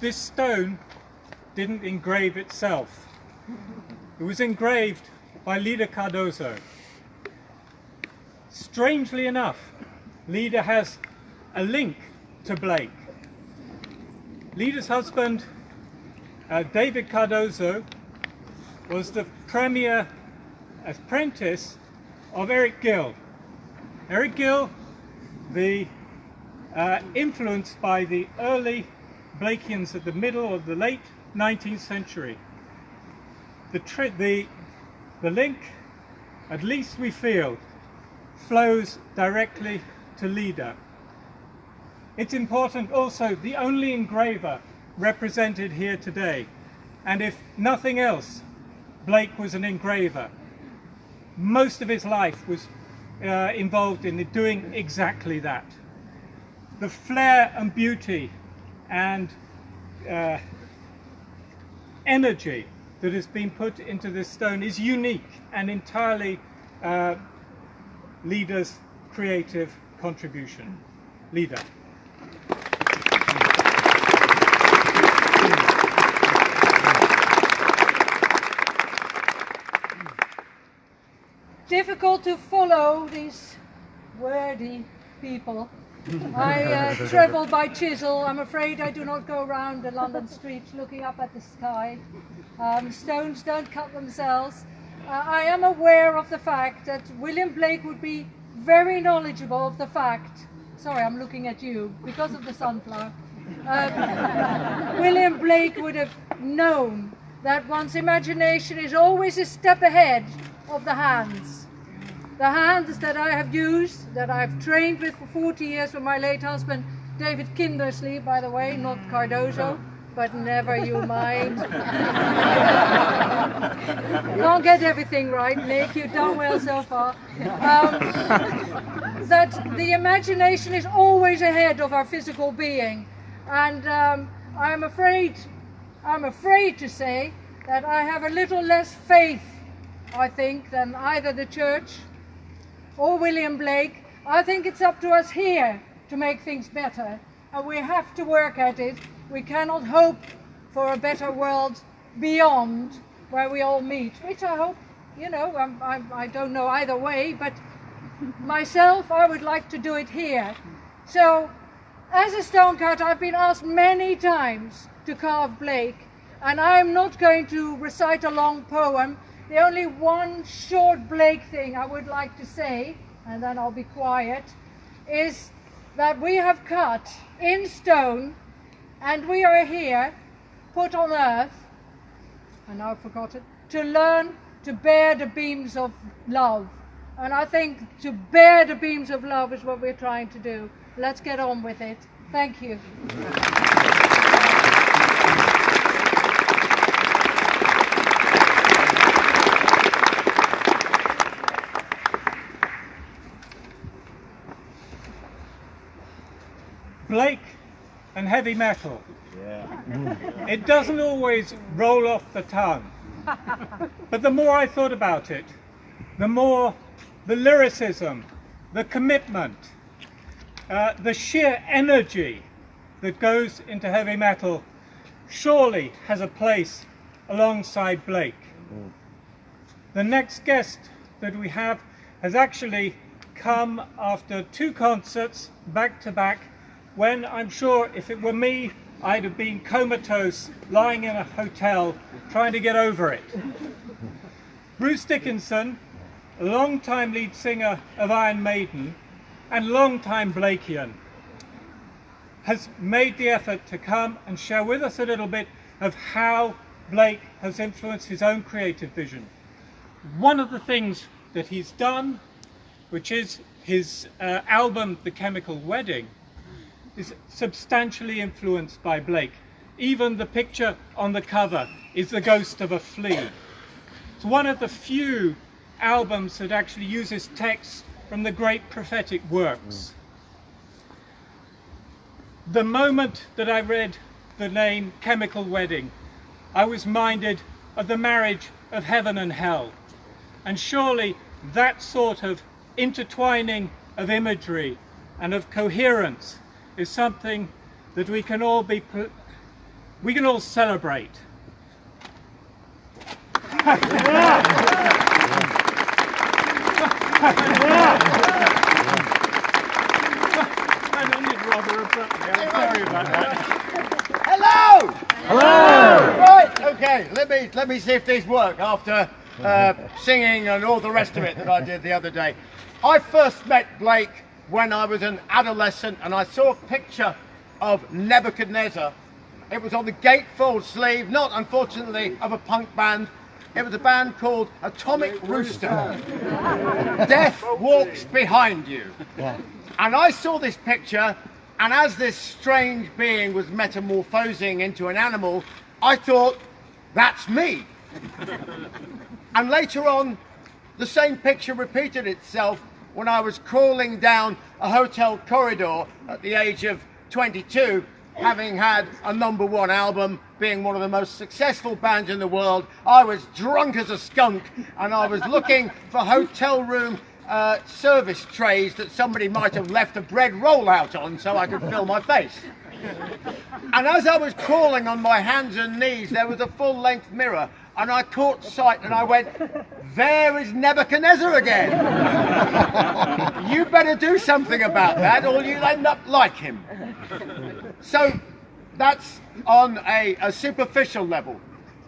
This stone didn't engrave itself. It was engraved by Lida Cardozo. Strangely enough, Lida has a link to Blake. Lida's husband, David Cardozo, was the premier apprentice of Eric Gill. Eric Gill, influenced by the early Blakeans at the middle of the late 19th century. The link, at least we feel, flows directly to Lida. It's important also, the only engraver represented here today, and if nothing else, Blake was an engraver. Most of his life was involved in doing exactly that. The flair and beauty and energy that has been put into this stone is unique and entirely Lida's creative contribution. Lida. Difficult to follow these wordy people. I travel by chisel. I'm afraid I do not go around the London streets looking up at the sky. Stones don't cut themselves. I am aware of the fact that William Blake would be very knowledgeable of the fact, sorry, I'm looking at you because of the sunflower. William Blake would have known that one's imagination is always a step ahead of the hands. The hands that I have used, that I've trained with for 40 years with my late husband, David Kindersley, by the way, not Cardozo, but never you mind. Can't get everything right, Nick, you've done well so far. That the imagination is always ahead of our physical being. And I'm afraid to say that I have a little less faith, I think, than either the church or William Blake. I think it's up to us here to make things better, and we have to work at it. We cannot hope for a better world beyond where we all meet, which I hope, you know, I don't know either way, but myself, I would like to do it here. So, as a stonecutter, I've been asked many times to carve Blake, and I'm not going to recite a long poem. The only one short Blake thing I would like to say, and then I'll be quiet, is that we have cut in stone, and we are here, put on earth, and now I've forgotten, to learn to bear the beams of love. And I think to bear the beams of love is what we're trying to do. Let's get on with it. Thank you. Blake and heavy metal. Yeah. It doesn't always roll off the tongue. But the more I thought about it, the more the lyricism, the commitment, the sheer energy that goes into heavy metal surely has a place alongside Blake. The next guest that we have has actually come after 2 concerts back to back, when I'm sure if it were me, I'd have been comatose, lying in a hotel, trying to get over it. Bruce Dickinson, a long-time lead singer of Iron Maiden and long-time Blakean, has made the effort to come and share with us a little bit of how Blake has influenced his own creative vision. One of the things that he's done, which is his album The Chemical Wedding, is substantially influenced by Blake. Even the picture on the cover is the ghost of a flea. It's one of the few albums that actually uses texts from the great prophetic works. The moment that I read the name Chemical Wedding, I was minded of the marriage of heaven and hell. And surely that sort of intertwining of imagery and of coherence is something that we can all celebrate. Hello! Hello! Right, okay, let me see if these work after singing and all the rest of it that I did the other day. I first met Blake when I was an adolescent, and I saw a picture of Nebuchadnezzar. It was on the gatefold sleeve, not unfortunately of a punk band. It was a band called Atomic Rooster. Death walks behind you. Yeah. And I saw this picture, and as this strange being was metamorphosing into an animal, I thought, that's me. And later on, the same picture repeated itself when I was crawling down a hotel corridor at the age of 22, having had a #1 album, being one of the most successful bands in the world. I was drunk as a skunk, and I was looking for hotel room service trays that somebody might have left a bread roll out on so I could fill my face. And as I was crawling on my hands and knees, there was a full-length mirror, and I caught sight and I went, there is Nebuchadnezzar again. You better do something about that or you'll end up like him. So that's on a superficial level.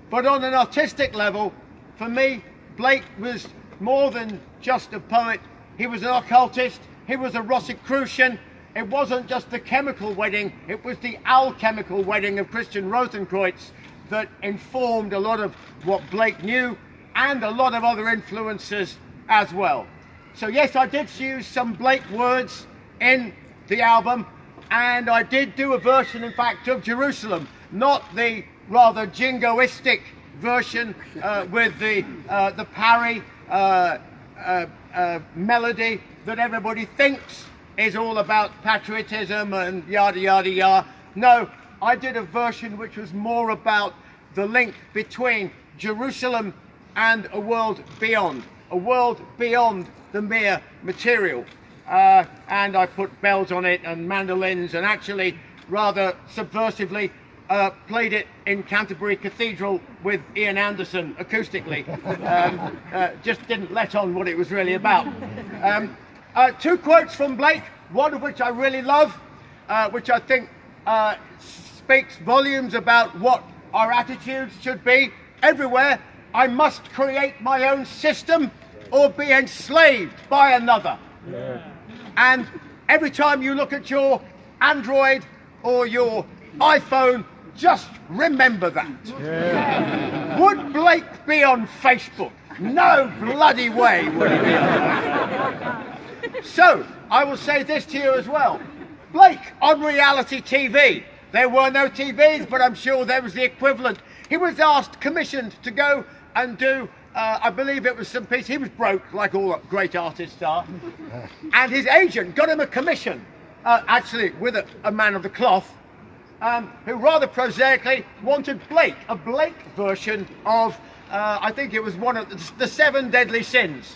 But on an artistic level, for me, Blake was more than just a poet. He was an occultist, he was a Rosicrucian. It wasn't just the chemical wedding, it was the alchemical wedding of Christian Rosenkreutz that informed a lot of what Blake knew and a lot of other influences as well. So yes, I did use some Blake words in the album, and I did do a version, in fact, of Jerusalem, not the rather jingoistic version with the parry melody that everybody thinks is all about patriotism and yada yada yada. No, I did a version which was more about the link between Jerusalem and a world beyond the mere material. And I put bells on it and mandolins, and actually rather subversively played it in Canterbury Cathedral with Ian Anderson acoustically. Just didn't let on what it was really about. Two quotes from Blake, one of which I really love, which I think speaks volumes about what our attitudes should be. Everywhere, I must create my own system or be enslaved by another. Yeah. And every time you look at your Android or your iPhone, just remember that. Yeah. Would Blake be on Facebook? No bloody way would he be on Facebook. So, I will say this to you as well. Blake on reality TV. There were no TVs, but I'm sure there was the equivalent. He was asked, commissioned to go and do, I believe it was some piece. He was broke, like all great artists are. And his agent got him a commission, actually with a man of the cloth, who rather prosaically wanted Blake, a Blake version of, I think it was one of the 7 deadly sins.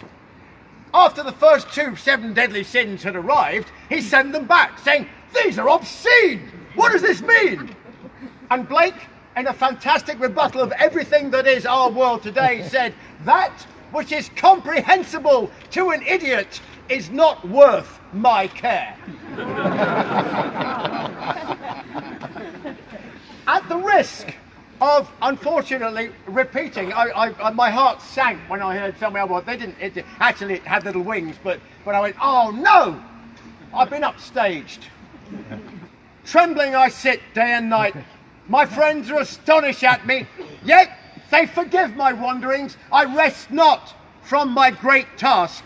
After the first 2 7 deadly sins had arrived, he sent them back, saying, "These are obscene! What does this mean?" And Blake, in a fantastic rebuttal of everything that is our world today, said, "That which is comprehensible to an idiot is not worth my care." At the risk of, unfortunately, repeating, my heart sank when I heard somewhere, well, they didn't, it had little wings, but I went, oh no, I've been upstaged. Trembling I sit day and night. My friends are astonished at me, yet they forgive my wanderings. I rest not from my great task,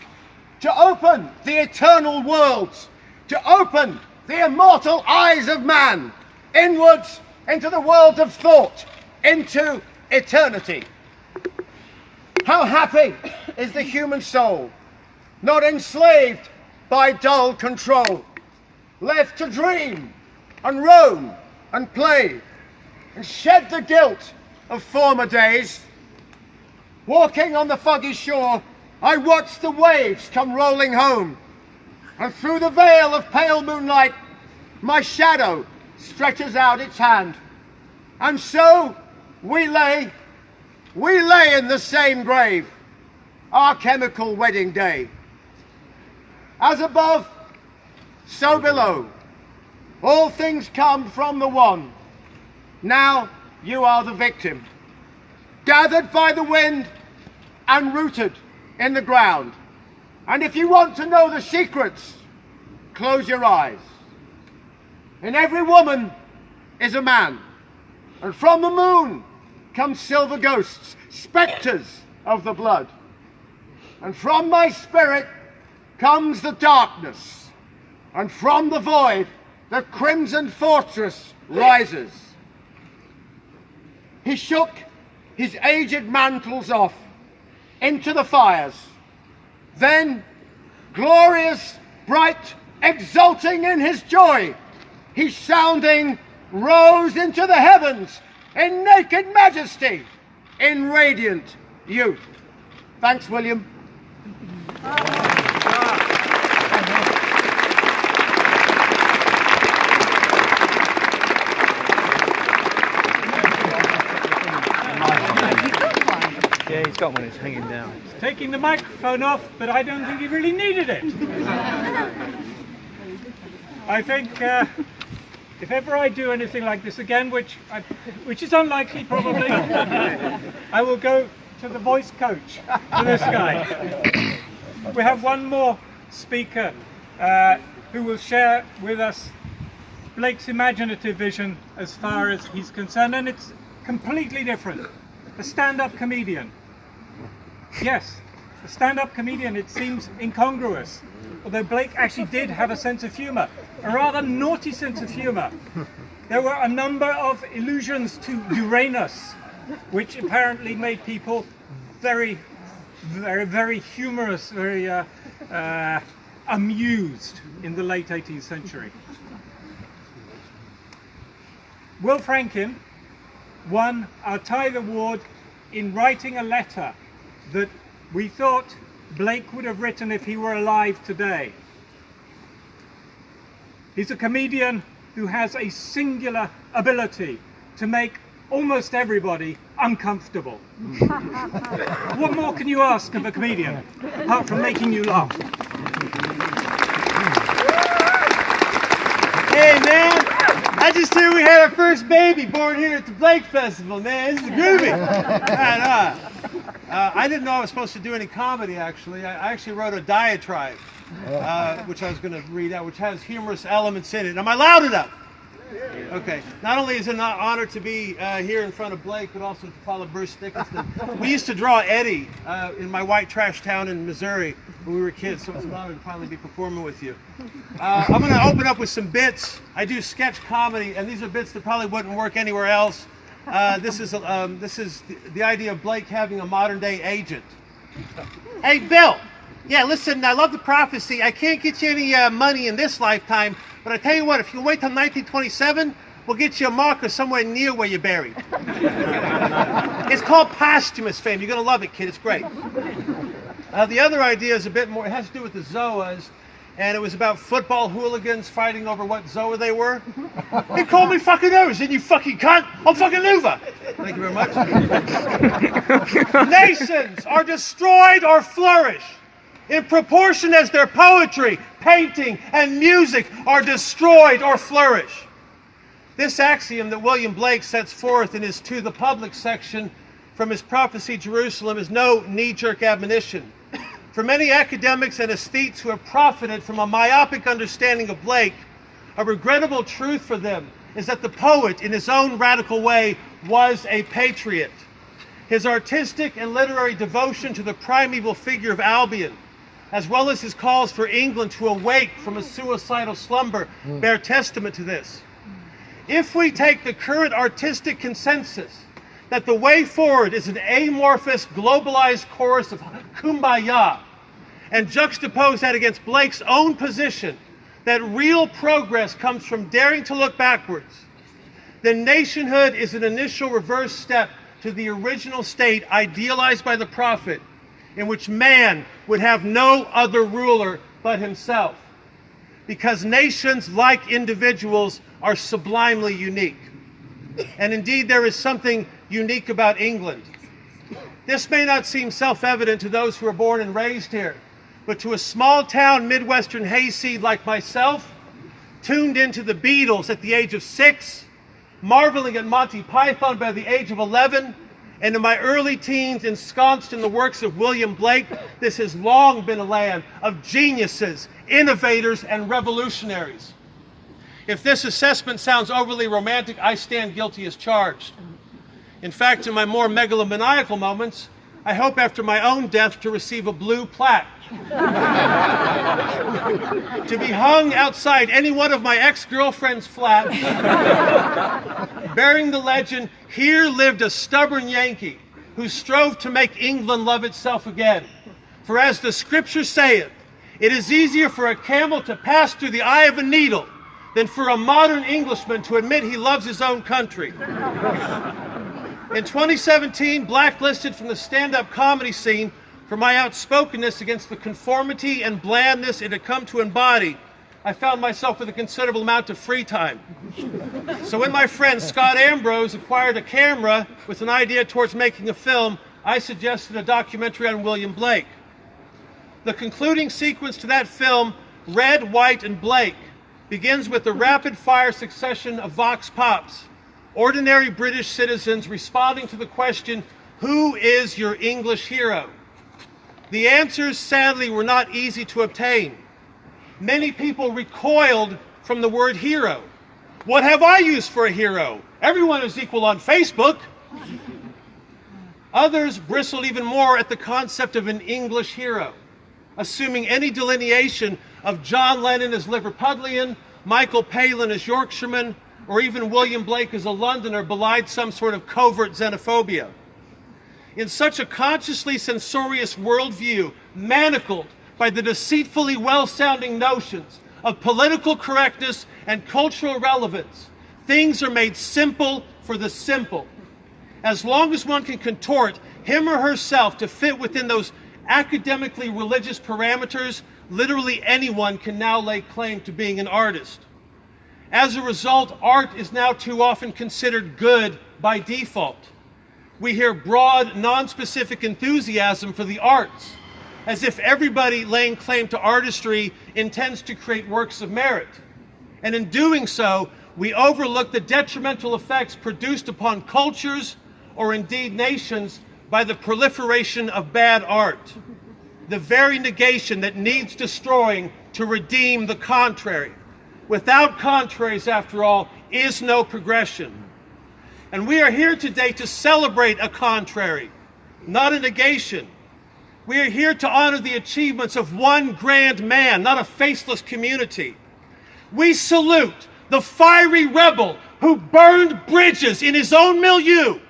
to open the eternal worlds, to open the immortal eyes of man, inwards into the world of thought, into eternity. How happy is the human soul, not enslaved by dull control, left to dream and roam and play and shed the guilt of former days. Walking on the foggy shore, I watch the waves come rolling home, and through the veil of pale moonlight, my shadow stretches out its hand. And so we lay in the same grave, our chemical wedding day. As above, so below, all things come from the one. Now you are the victim, gathered by the wind and rooted in the ground. And if you want to know the secrets, close your eyes. In every woman is a man, and from the moon come silver ghosts, spectres of the blood. And from my spirit comes the darkness, and from the void the crimson fortress rises. He shook his aged mantles off into the fires. Then glorious, bright, exulting in his joy. He's sounding, rose into the heavens in naked majesty, in radiant youth. Thanks, William. Yeah, he's got one, it's hanging down. He's taking the microphone off, but I don't think he really needed it. I think if ever I do anything like this again, which is unlikely probably, I will go to the voice coach for this guy. We have one more speaker who will share with us Blake's imaginative vision as far as he's concerned, and it's completely different. A stand-up comedian. Yes, a stand-up comedian. It seems incongruous, although Blake actually did have a sense of humour, a rather naughty sense of humour. There were a number of allusions to Uranus, which apparently made people very, very, very humorous, very amused in the late 18th century. Will Franklin won our Tithe Award in writing a letter that we thought Blake would have written if he were alive today. He's a comedian who has a singular ability to make almost everybody uncomfortable. What more can you ask of a comedian apart from making you laugh? Hey man, I just hear we had our first baby born here at the Blake Festival, man. This is groovy. I didn't know I was supposed to do any comedy, actually. I actually wrote a diatribe, which I was going to read out, which has humorous elements in it. Am I loud enough? Okay. Not only is it an honor to be here in front of Blake, but also to follow Bruce Dickinson. We used to draw Eddie in my white trash town in Missouri when we were kids, so it's an honor to finally be performing with you. I'm going to open up with some bits. I do sketch comedy, and these are bits that probably wouldn't work anywhere else. This is the idea of Blake having a modern-day agent. Hey, Bill. Yeah, listen, I love the prophecy. I can't get you any money in this lifetime, but I tell you what, if you wait till 1927, we'll get you a marker somewhere near where you're buried. It's called posthumous fame. You're going to love it, kid. It's great. The other idea is a bit more, it has to do with the Zoas, and it was about football hooligans fighting over what Zoa they were. He called me fucking Emerson, you fucking cunt. I'm fucking Luva. Thank you very much. Nations are destroyed or flourish in proportion as their poetry, painting, and music are destroyed or flourish. This axiom that William Blake sets forth in his To the Public section from his Prophecy Jerusalem is no knee-jerk admonition. For many academics and aesthetes who have profited from a myopic understanding of Blake, a regrettable truth for them is that the poet, in his own radical way, was a patriot. His artistic and literary devotion to the primeval figure of Albion, as well as his calls for England to awake from a suicidal slumber, bear testament to this. If we take the current artistic consensus that the way forward is an amorphous, globalized chorus of kumbaya, and juxtapose that against Blake's own position that real progress comes from daring to look backwards, then nationhood is an initial reverse step to the original state idealized by the prophet, in which man would have no other ruler but himself. Because nations, like individuals, are sublimely unique. And indeed, there is something unique about England. This may not seem self-evident to those who are born and raised here, but to a small-town Midwestern hayseed like myself, tuned into the Beatles at the age of 6, marveling at Monty Python by the age of 11, and in my early teens ensconced in the works of William Blake, this has long been a land of geniuses, innovators, and revolutionaries. If this assessment sounds overly romantic, I stand guilty as charged. In fact, in my more megalomaniacal moments, I hope after my own death to receive a blue plaque. To be hung outside any one of my ex-girlfriend's flats, bearing the legend, "Here lived a stubborn Yankee who strove to make England love itself again. For as the scripture saith, It is easier for a camel to pass through the eye of a needle than for a modern Englishman to admit he loves his own country. In 2017, blacklisted from the stand-up comedy scene for my outspokenness against the conformity and blandness it had come to embody, I found myself with a considerable amount of free time. So when my friend Scott Ambrose acquired a camera with an idea towards making a film, I suggested a documentary on William Blake. The concluding sequence to that film, Red, White, and Blake, begins with the rapid-fire succession of vox pops, ordinary British citizens responding to the question, who is your English hero? The answers, sadly, were not easy to obtain. Many people recoiled from the word hero. What have I used for a hero? Everyone is equal on Facebook. Others bristled even more at the concept of an English hero, assuming any delineation of John Lennon as Liverpudlian, Michael Palin as Yorkshireman, or even William Blake as a Londoner belied some sort of covert xenophobia. In such a consciously censorious worldview, manacled by the deceitfully well-sounding notions of political correctness and cultural relevance, things are made simple for the simple. As long as one can contort him or herself to fit within those academically religious parameters, literally anyone can now lay claim to being an artist. As a result, art is now too often considered good by default. We hear broad, non-specific enthusiasm for the arts, as if everybody laying claim to artistry intends to create works of merit. And in doing so, we overlook the detrimental effects produced upon cultures, or indeed nations, by the proliferation of bad art. The very negation that needs destroying to redeem the contrary. Without contraries, after all, is no progression. And we are here today to celebrate a contrary, not a negation. We are here to honor the achievements of one grand man, not a faceless community. We salute the fiery rebel who burned bridges in his own milieu,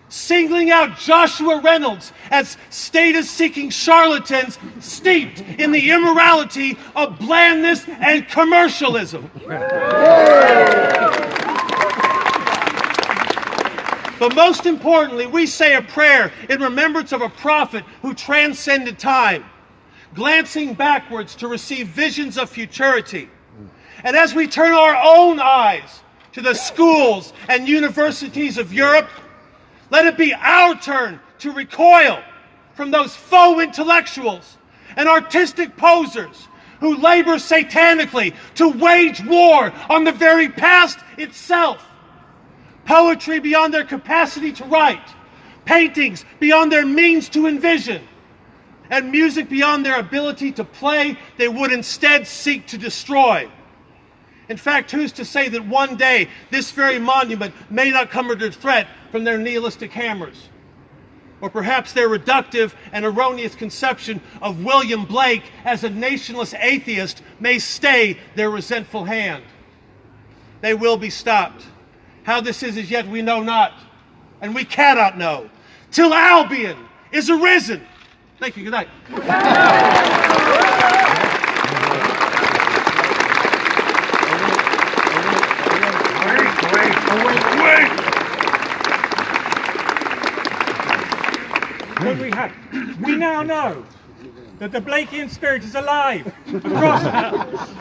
singling out Joshua Reynolds as status-seeking charlatans steeped in the immorality of blandness and commercialism. But most importantly, we say a prayer in remembrance of a prophet who transcended time, glancing backwards to receive visions of futurity. And as we turn our own eyes to the schools and universities of Europe, let it be our turn to recoil from those faux intellectuals and artistic posers who labor satanically to wage war on the very past itself. Poetry beyond their capacity to write, paintings beyond their means to envision, and music beyond their ability to play, they would instead seek to destroy. In fact, who's to say that one day this very monument may not come under threat from their nihilistic hammers? Or perhaps their reductive and erroneous conception of William Blake as a nationless atheist may stay their resentful hand. They will be stopped. How this is as yet we know not, and we cannot know, till Albion is arisen. Thank you, good night. What do we have? We now know that the Blakean spirit is alive across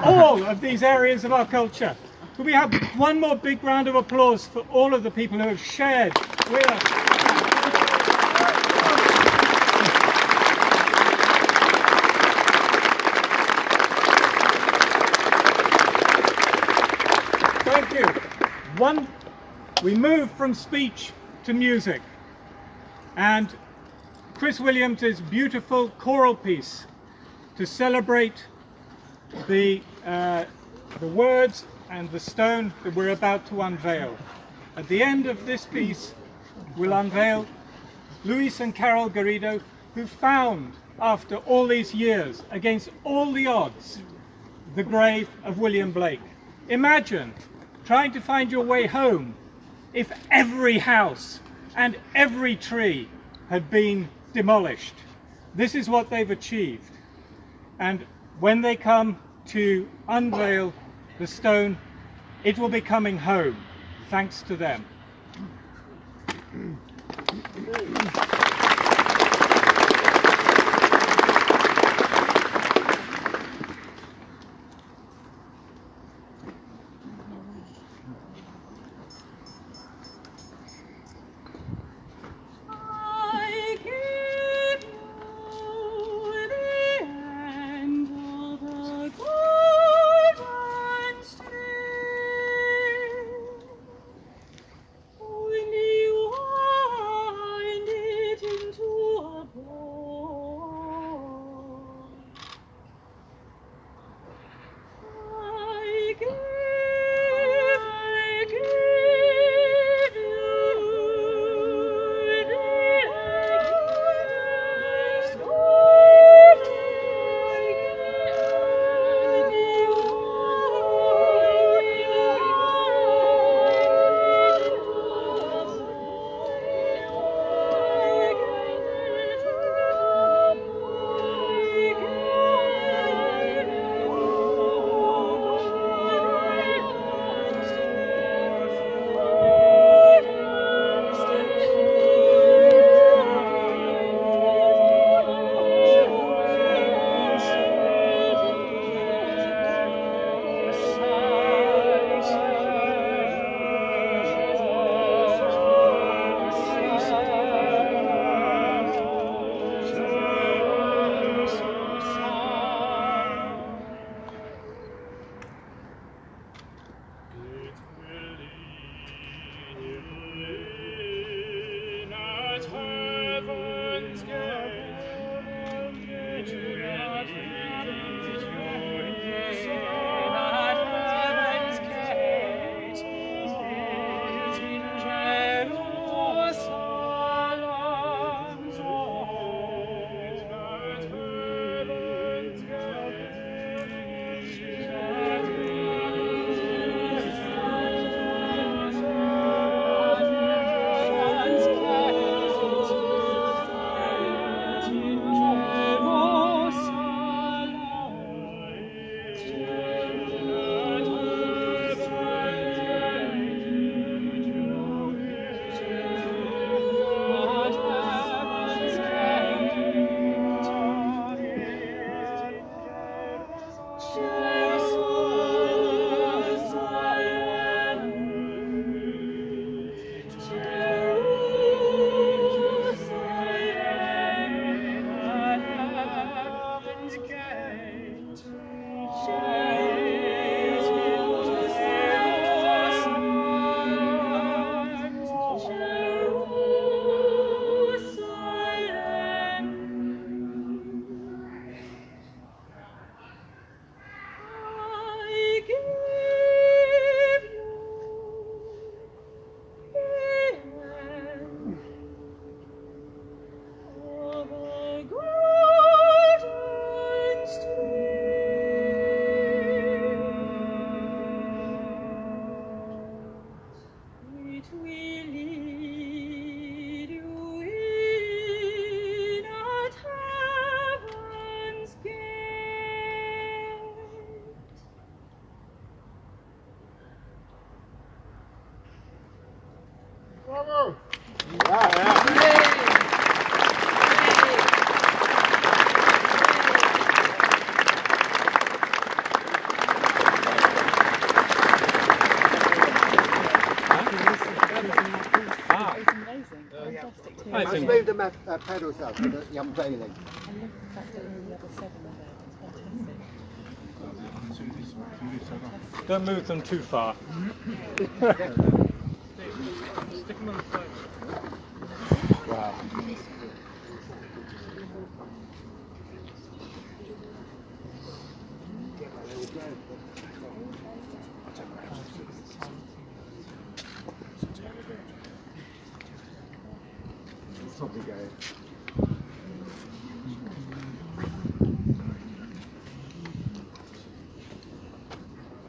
all of these areas of our culture. Could we have one more big round of applause for all of the people who have shared with us? Thank you. We move from speech to music. And Chris Williams' beautiful choral piece to celebrate the words and the stone that we're about to unveil. At the end of this piece, we'll unveil Luis and Carol Garrido, who found, after all these years, against all the odds, the grave of William Blake. Imagine trying to find your way home if every house and every tree had been demolished. This is what they've achieved. And when they come to unveil the stone, it will be coming home, thanks to them. Bravo! Let's move the pedals up for the unveiling. Don't move them too far. Wow. Probably go.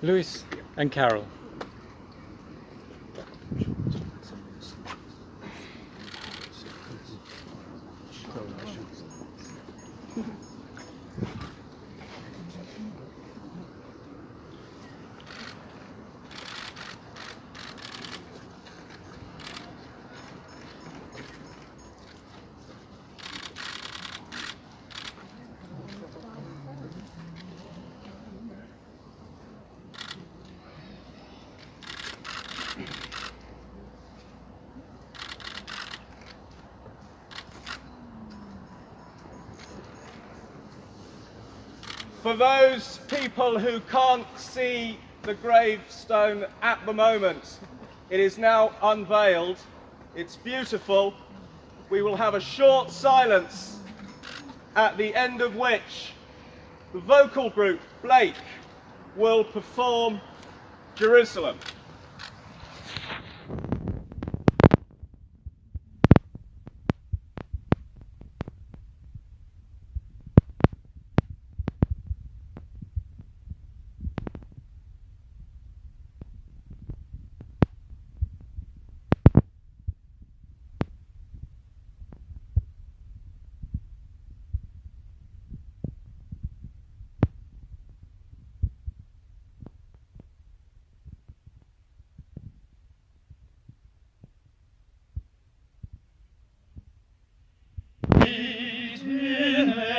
Louis and Carol. For those people who can't see the gravestone at the moment, it is now unveiled. It's beautiful. We will have a short silence, at the end of which the vocal group Blake will perform Jerusalem.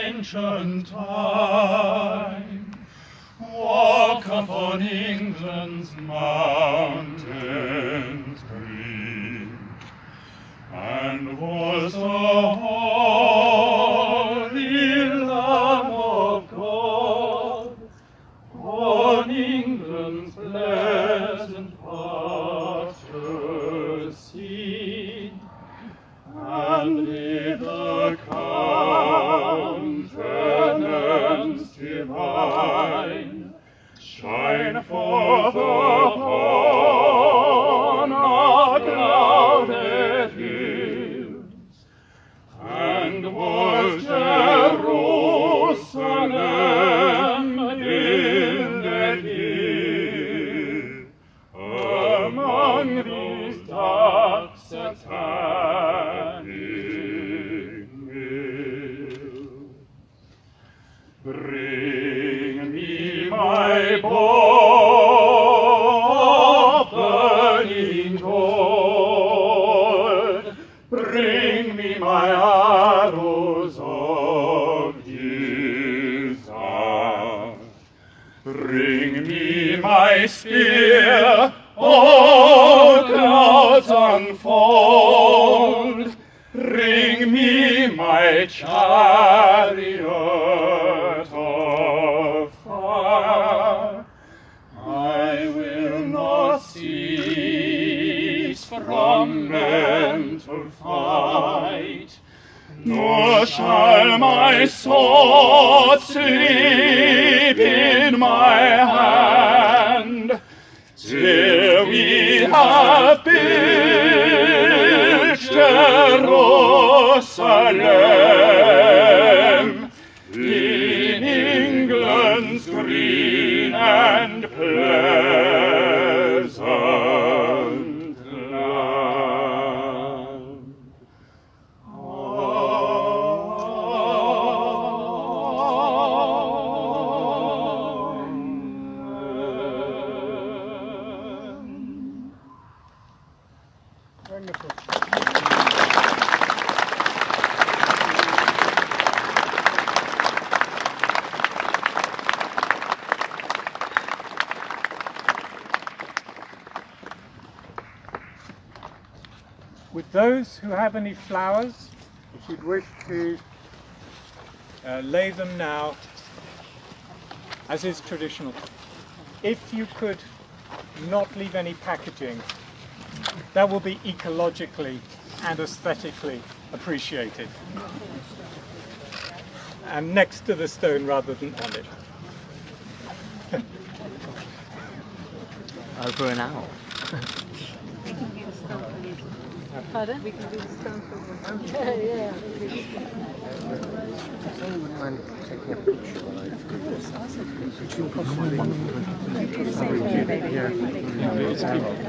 Ancient time, walk upon England's mountains green, and was the holy Lamb of God on England's pleasant pastures seen, and with the countenance divine shine forth upon our clouded hills, and was Jerusalem in the hill among these dark satanic hills. Bring me my bow of burning gold, bring me my arrows of desire, bring me my spear, oh clouds unfold, bring me my chariot of fire. I will not cease from mental fight, nor shall my sword sleep in my hand, till we have built Jerusalem in England's green and pleasant land. Wonderful. Would those who have any flowers, if you'd wish to lay them now, as is traditional. If you could not leave any packaging, that will be ecologically and aesthetically appreciated. And next to the stone rather than on it. Over and out. Pardon? We can do the stone for them. Yeah. I'm taking a picture.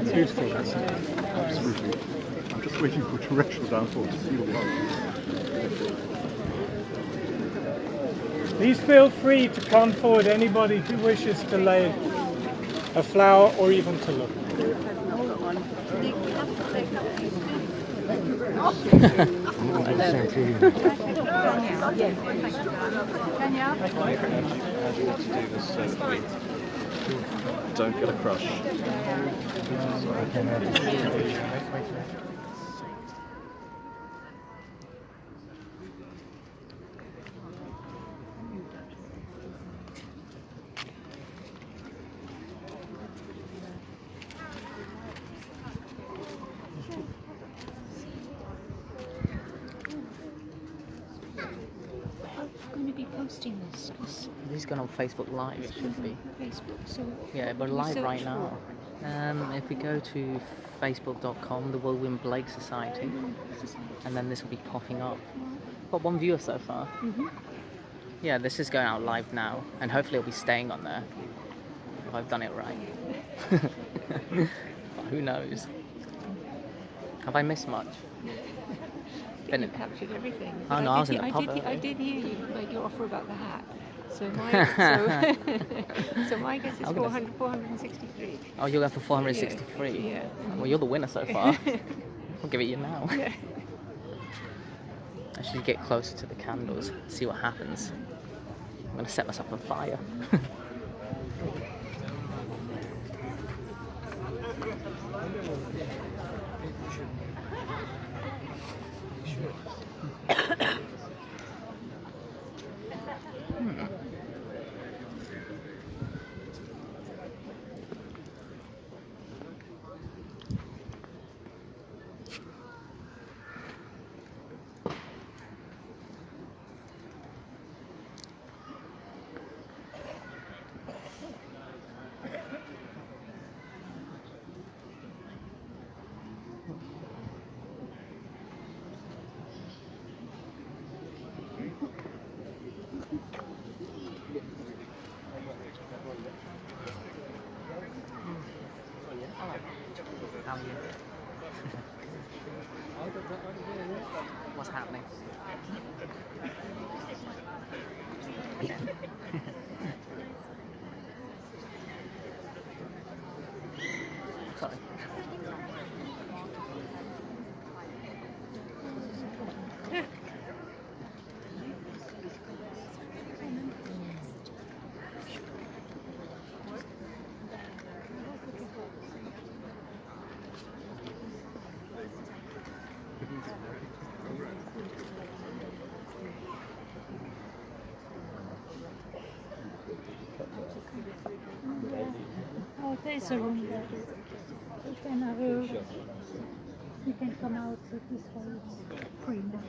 It's beautiful. Absolutely. I'm just waiting for torrential downpour to see the world. Please feel free to come forward, anybody who wishes to lay a flower or even to look. Don't get a crush. Posting this. This is going on Facebook Live, it should be. Facebook, so yeah, but live right now. If we go to facebook.com, the William Blake Society, and then this will be popping up. Got one viewer so far. Yeah, this is going out live now, and hopefully it'll be staying on there if I've done it right. But who knows? Have I missed much? You captured everything. Oh no, I was in the pub. I did hear you make your offer about the hat. So my so my guess is 463. Oh, you'll go for 463. Yeah. Well, you're the winner so far. I'll give it you now. Yeah. I should get closer to the candles, see what happens. I'm gonna set myself on fire. How are you? What's happening? Sorry. Oh, there's a room there. You can come out with this one. It's prima.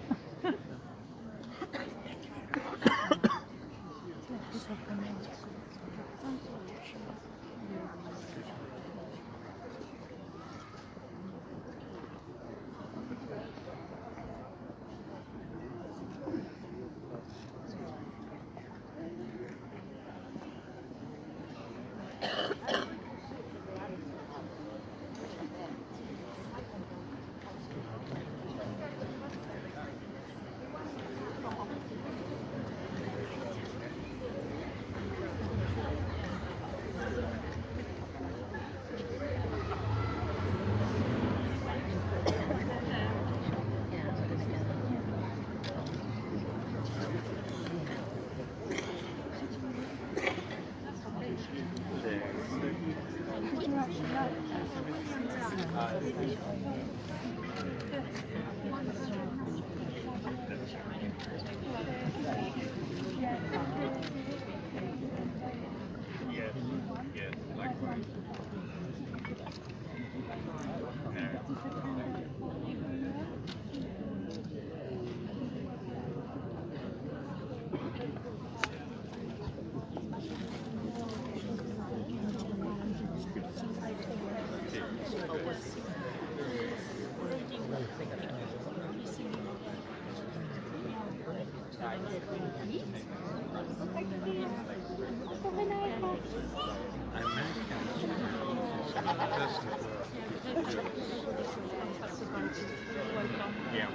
Yeah.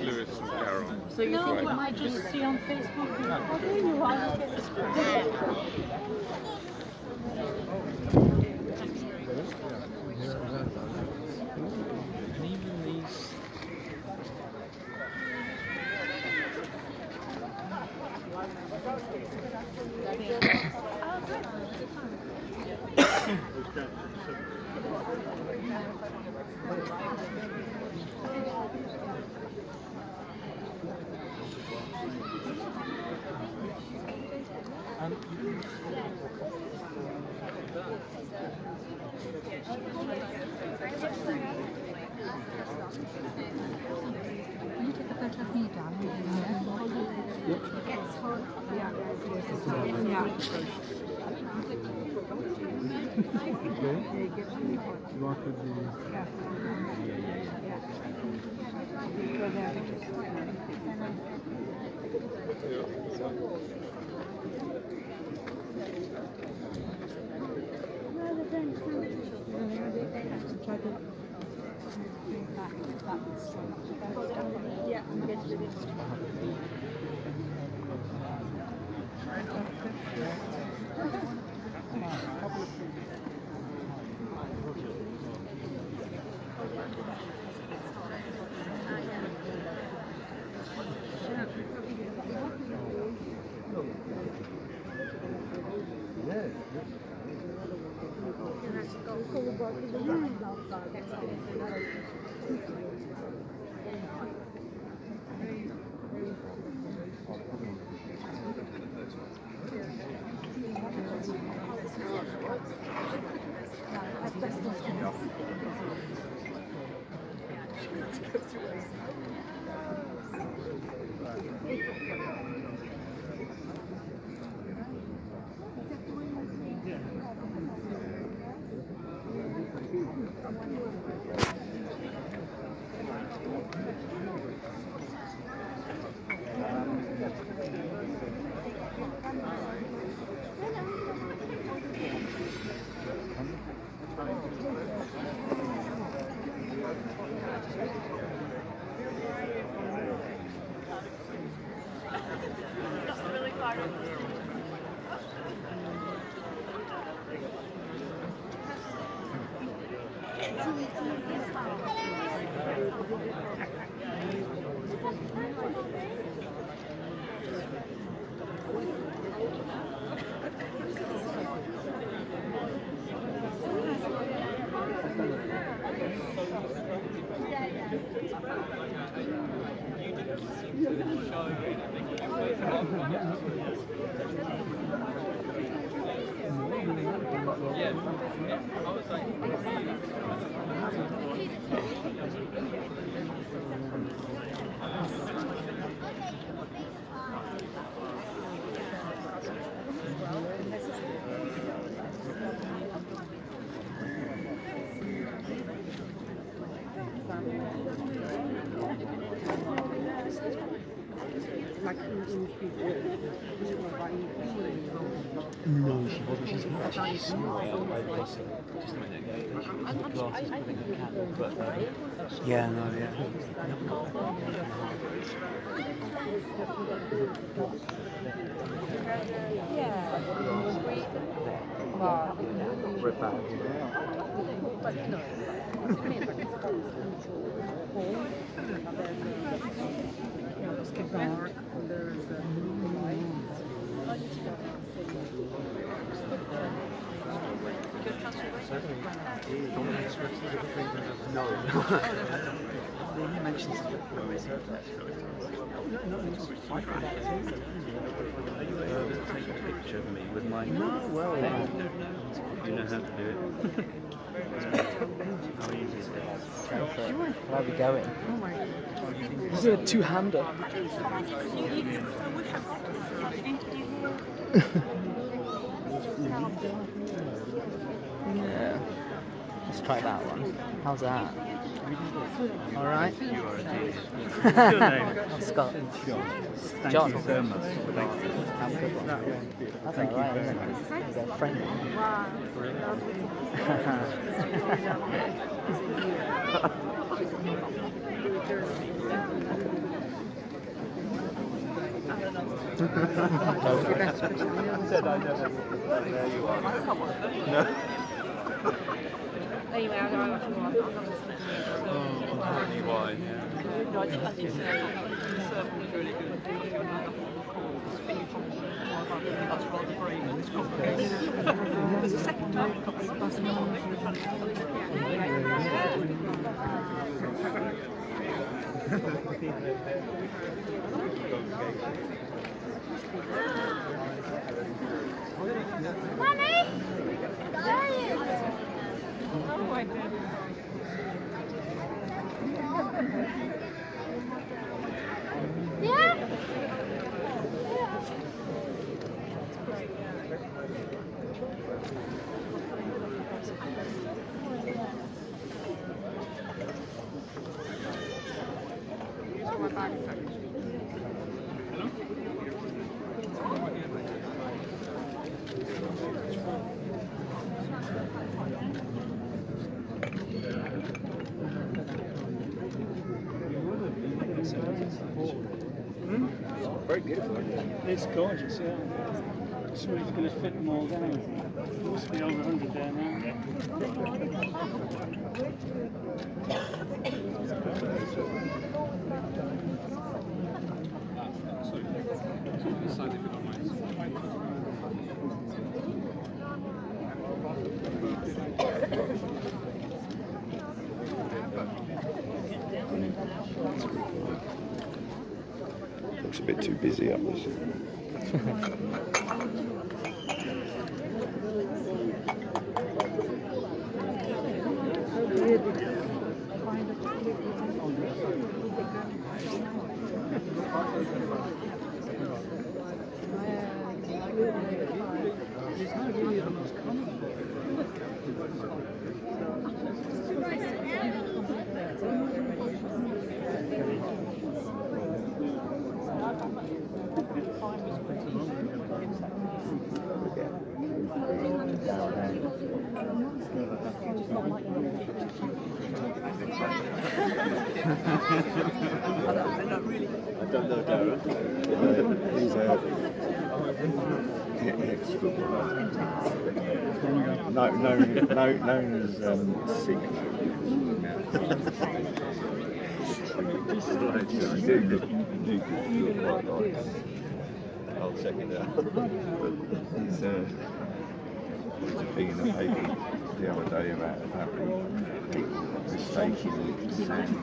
Lewis and Carol. So you think you might just see on Facebook? Oh, do you want to get this And even these. No, she wasn't. She's not. She's small. Yeah, no, yeah. No. He mentions it when we said that. Take a picture of me with my. No, well, you know how to do it. How easy is it? Where are we going? This is a two-hander. Yeah. Let's try that one. How's that? All right. You are a genius. What's your name? Scott. Thank John. you so much. Thank you. Have a good one. That's Thank all you right, very isn't much. it? They're friendly. There you are. No. Anyway, I'm going to Why? Yeah. That's rather brave and it's complicated. There's a second time. Mommy! Giant! Oh my God. Yeah? Very beautiful. It's gorgeous, yeah. Somebody's going to fit them all down. There must be over 100 there Looks a bit too busy up this. I don't know Darren. He's known as Secret. I'll check it out. He's a thing in the paper the other day about people mistaking sand.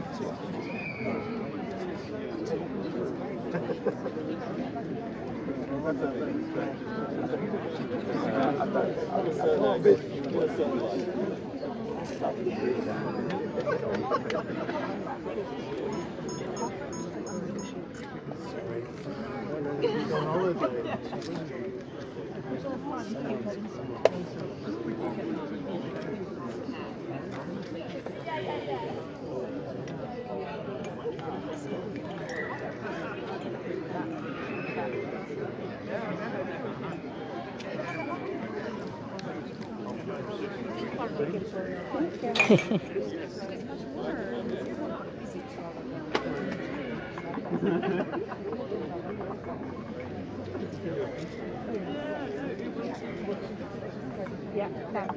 Yeah, thanks.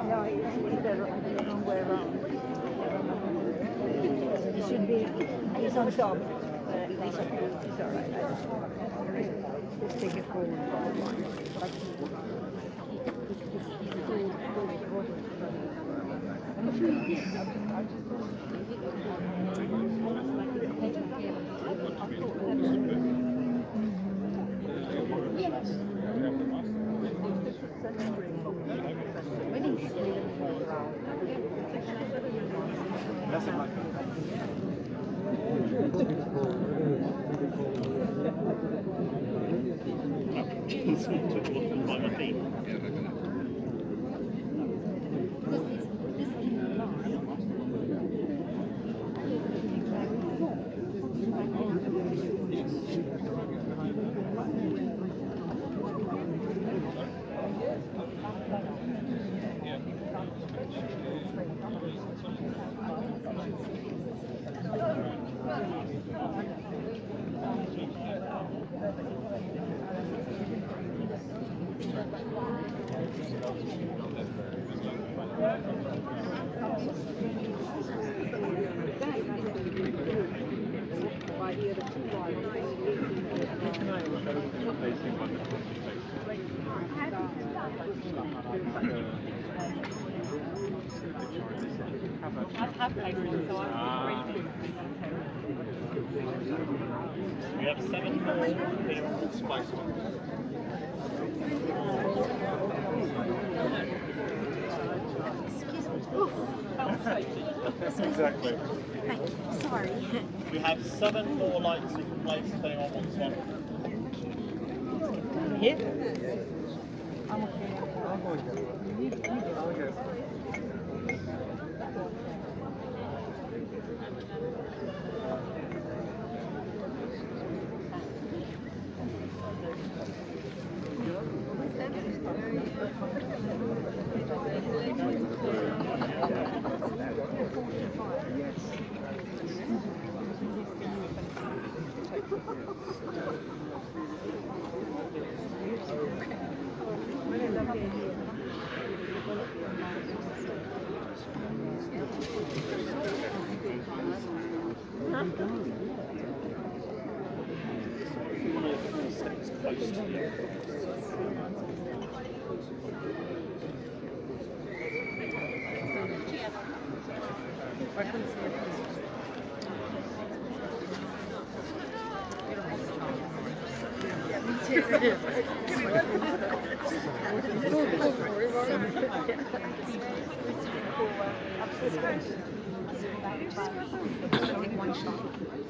No, it's the wrong way around. It should be, it's on top. It's alright. Just take it forward. have played one, so I'm really pleased. We have 7 more here on Spice One. Exactly. Thank you. Sorry. We have 7 more lights you can place if anyone wants one. Here?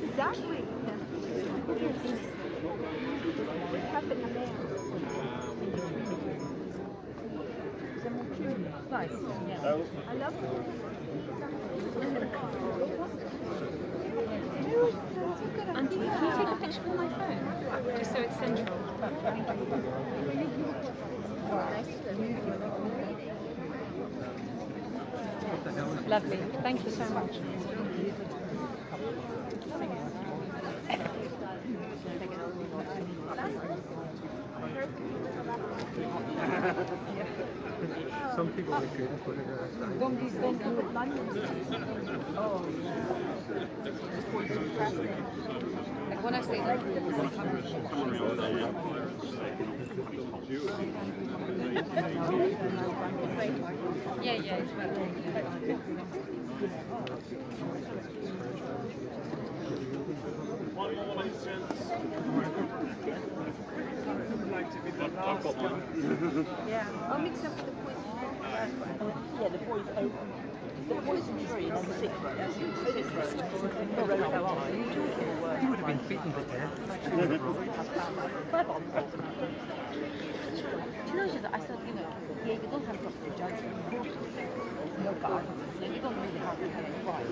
Exactly. What's happening there? Nice. Yeah. I love it. And can you take a picture with my phone? Just so it's central. Lovely. Thank you so much. Some people like to put it Like when I say that, yeah, it's One more instance. I've got one. Yeah. I'll mix up the poison. yeah, the poison. The poison tree on the 6th You would have been beaten to death. Do you know that I said, yeah, you don't have to judge no God. So you don't really have to have a fight.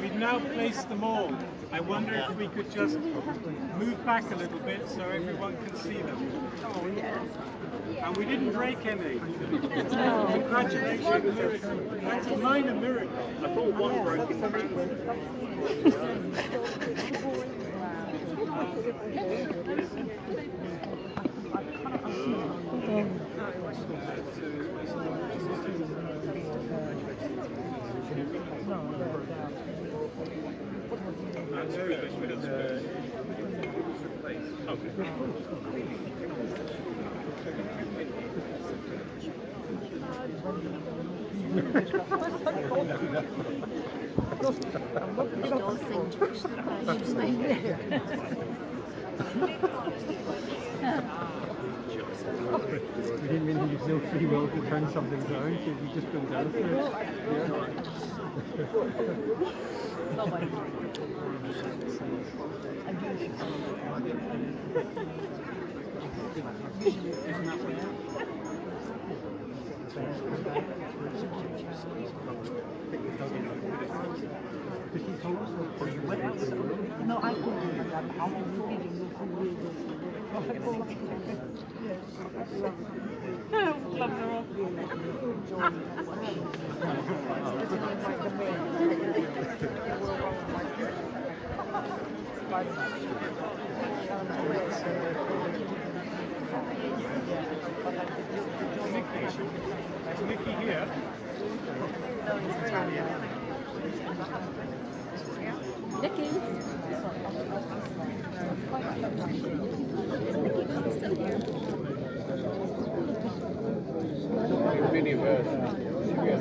We've now placed them all. I wonder if we could just move back a little bit so everyone can see them. Oh, yes. And we didn't break any. Congratulations, miracle. That's a minor miracle. I thought one broke in the We didn't mean to use no free will to turn something down, so we just go down for it. No, I couldn't. I was reading Nikki here. Nikki. Mini version.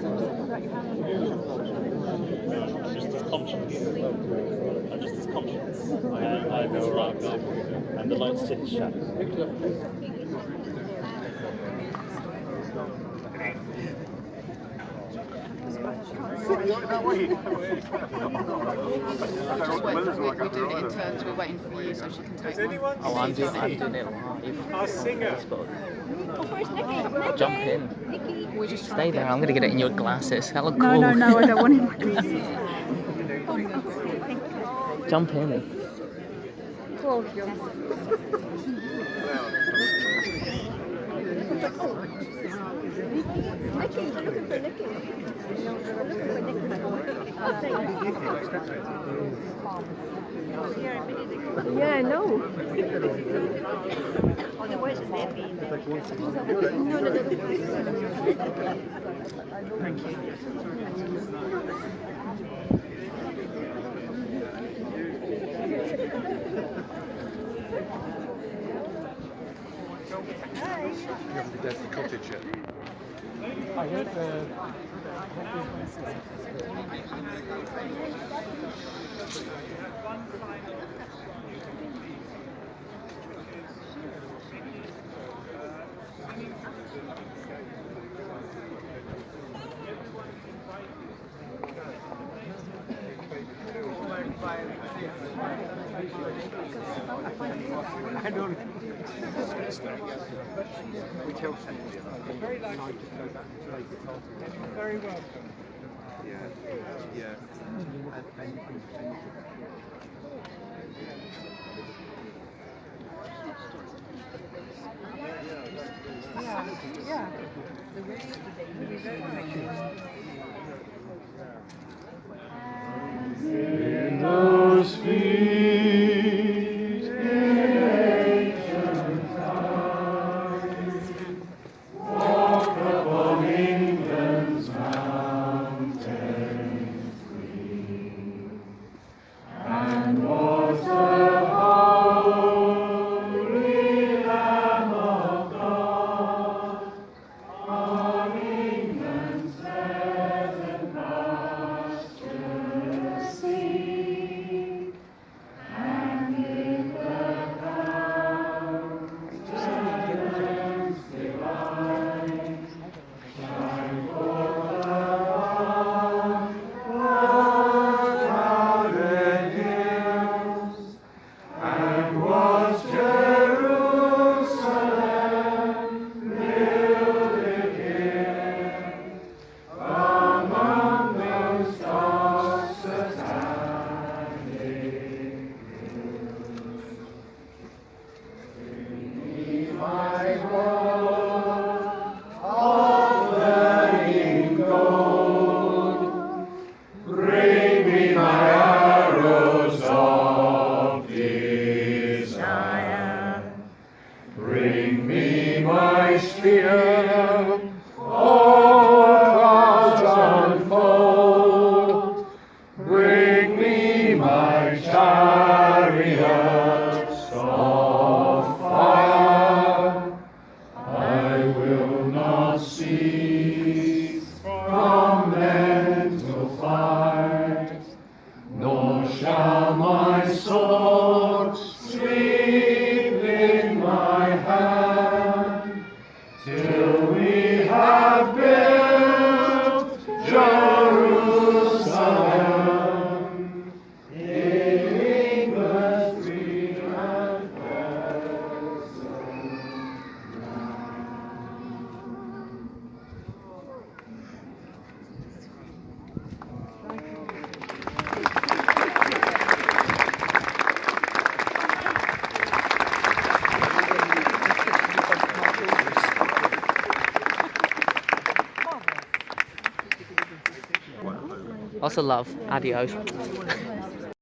just as conscious. I'm just as conscious. I know where I'm going. And the light sits shadow. We're doing it in turns. We're waiting for you so she can take one. Oh, I'm doing it live. Our singer. Jump in. We're just Stay there. I'm going to get it in your glasses. Hello, cool. No, I don't want it in my glasses. Jump in. Close your Yeah, I know. Otherwise, it's happy. No. Thank you. That's the cottage yet. I heard I don't very likely to go back to Lady Cardozo. Very welcome. Yeah. Yeah. In those feet in ancient times, walk upon England's mountains green, and was the holy Lamb of God on England's desert pastures seen, and in the fountains divine shine forth above the crowded hills, and was Jerusalem built again among those dark satanic hills. Bring me my bow of burning gold, bring me my arrows of desire, bring me my spear, all clouds unfold, bring me my chariots of fire. I will not cease from mental fight, nor shall my sword sleep in my hand, till we have built Jerusalem, England's free and blessed Lots of love. Adios.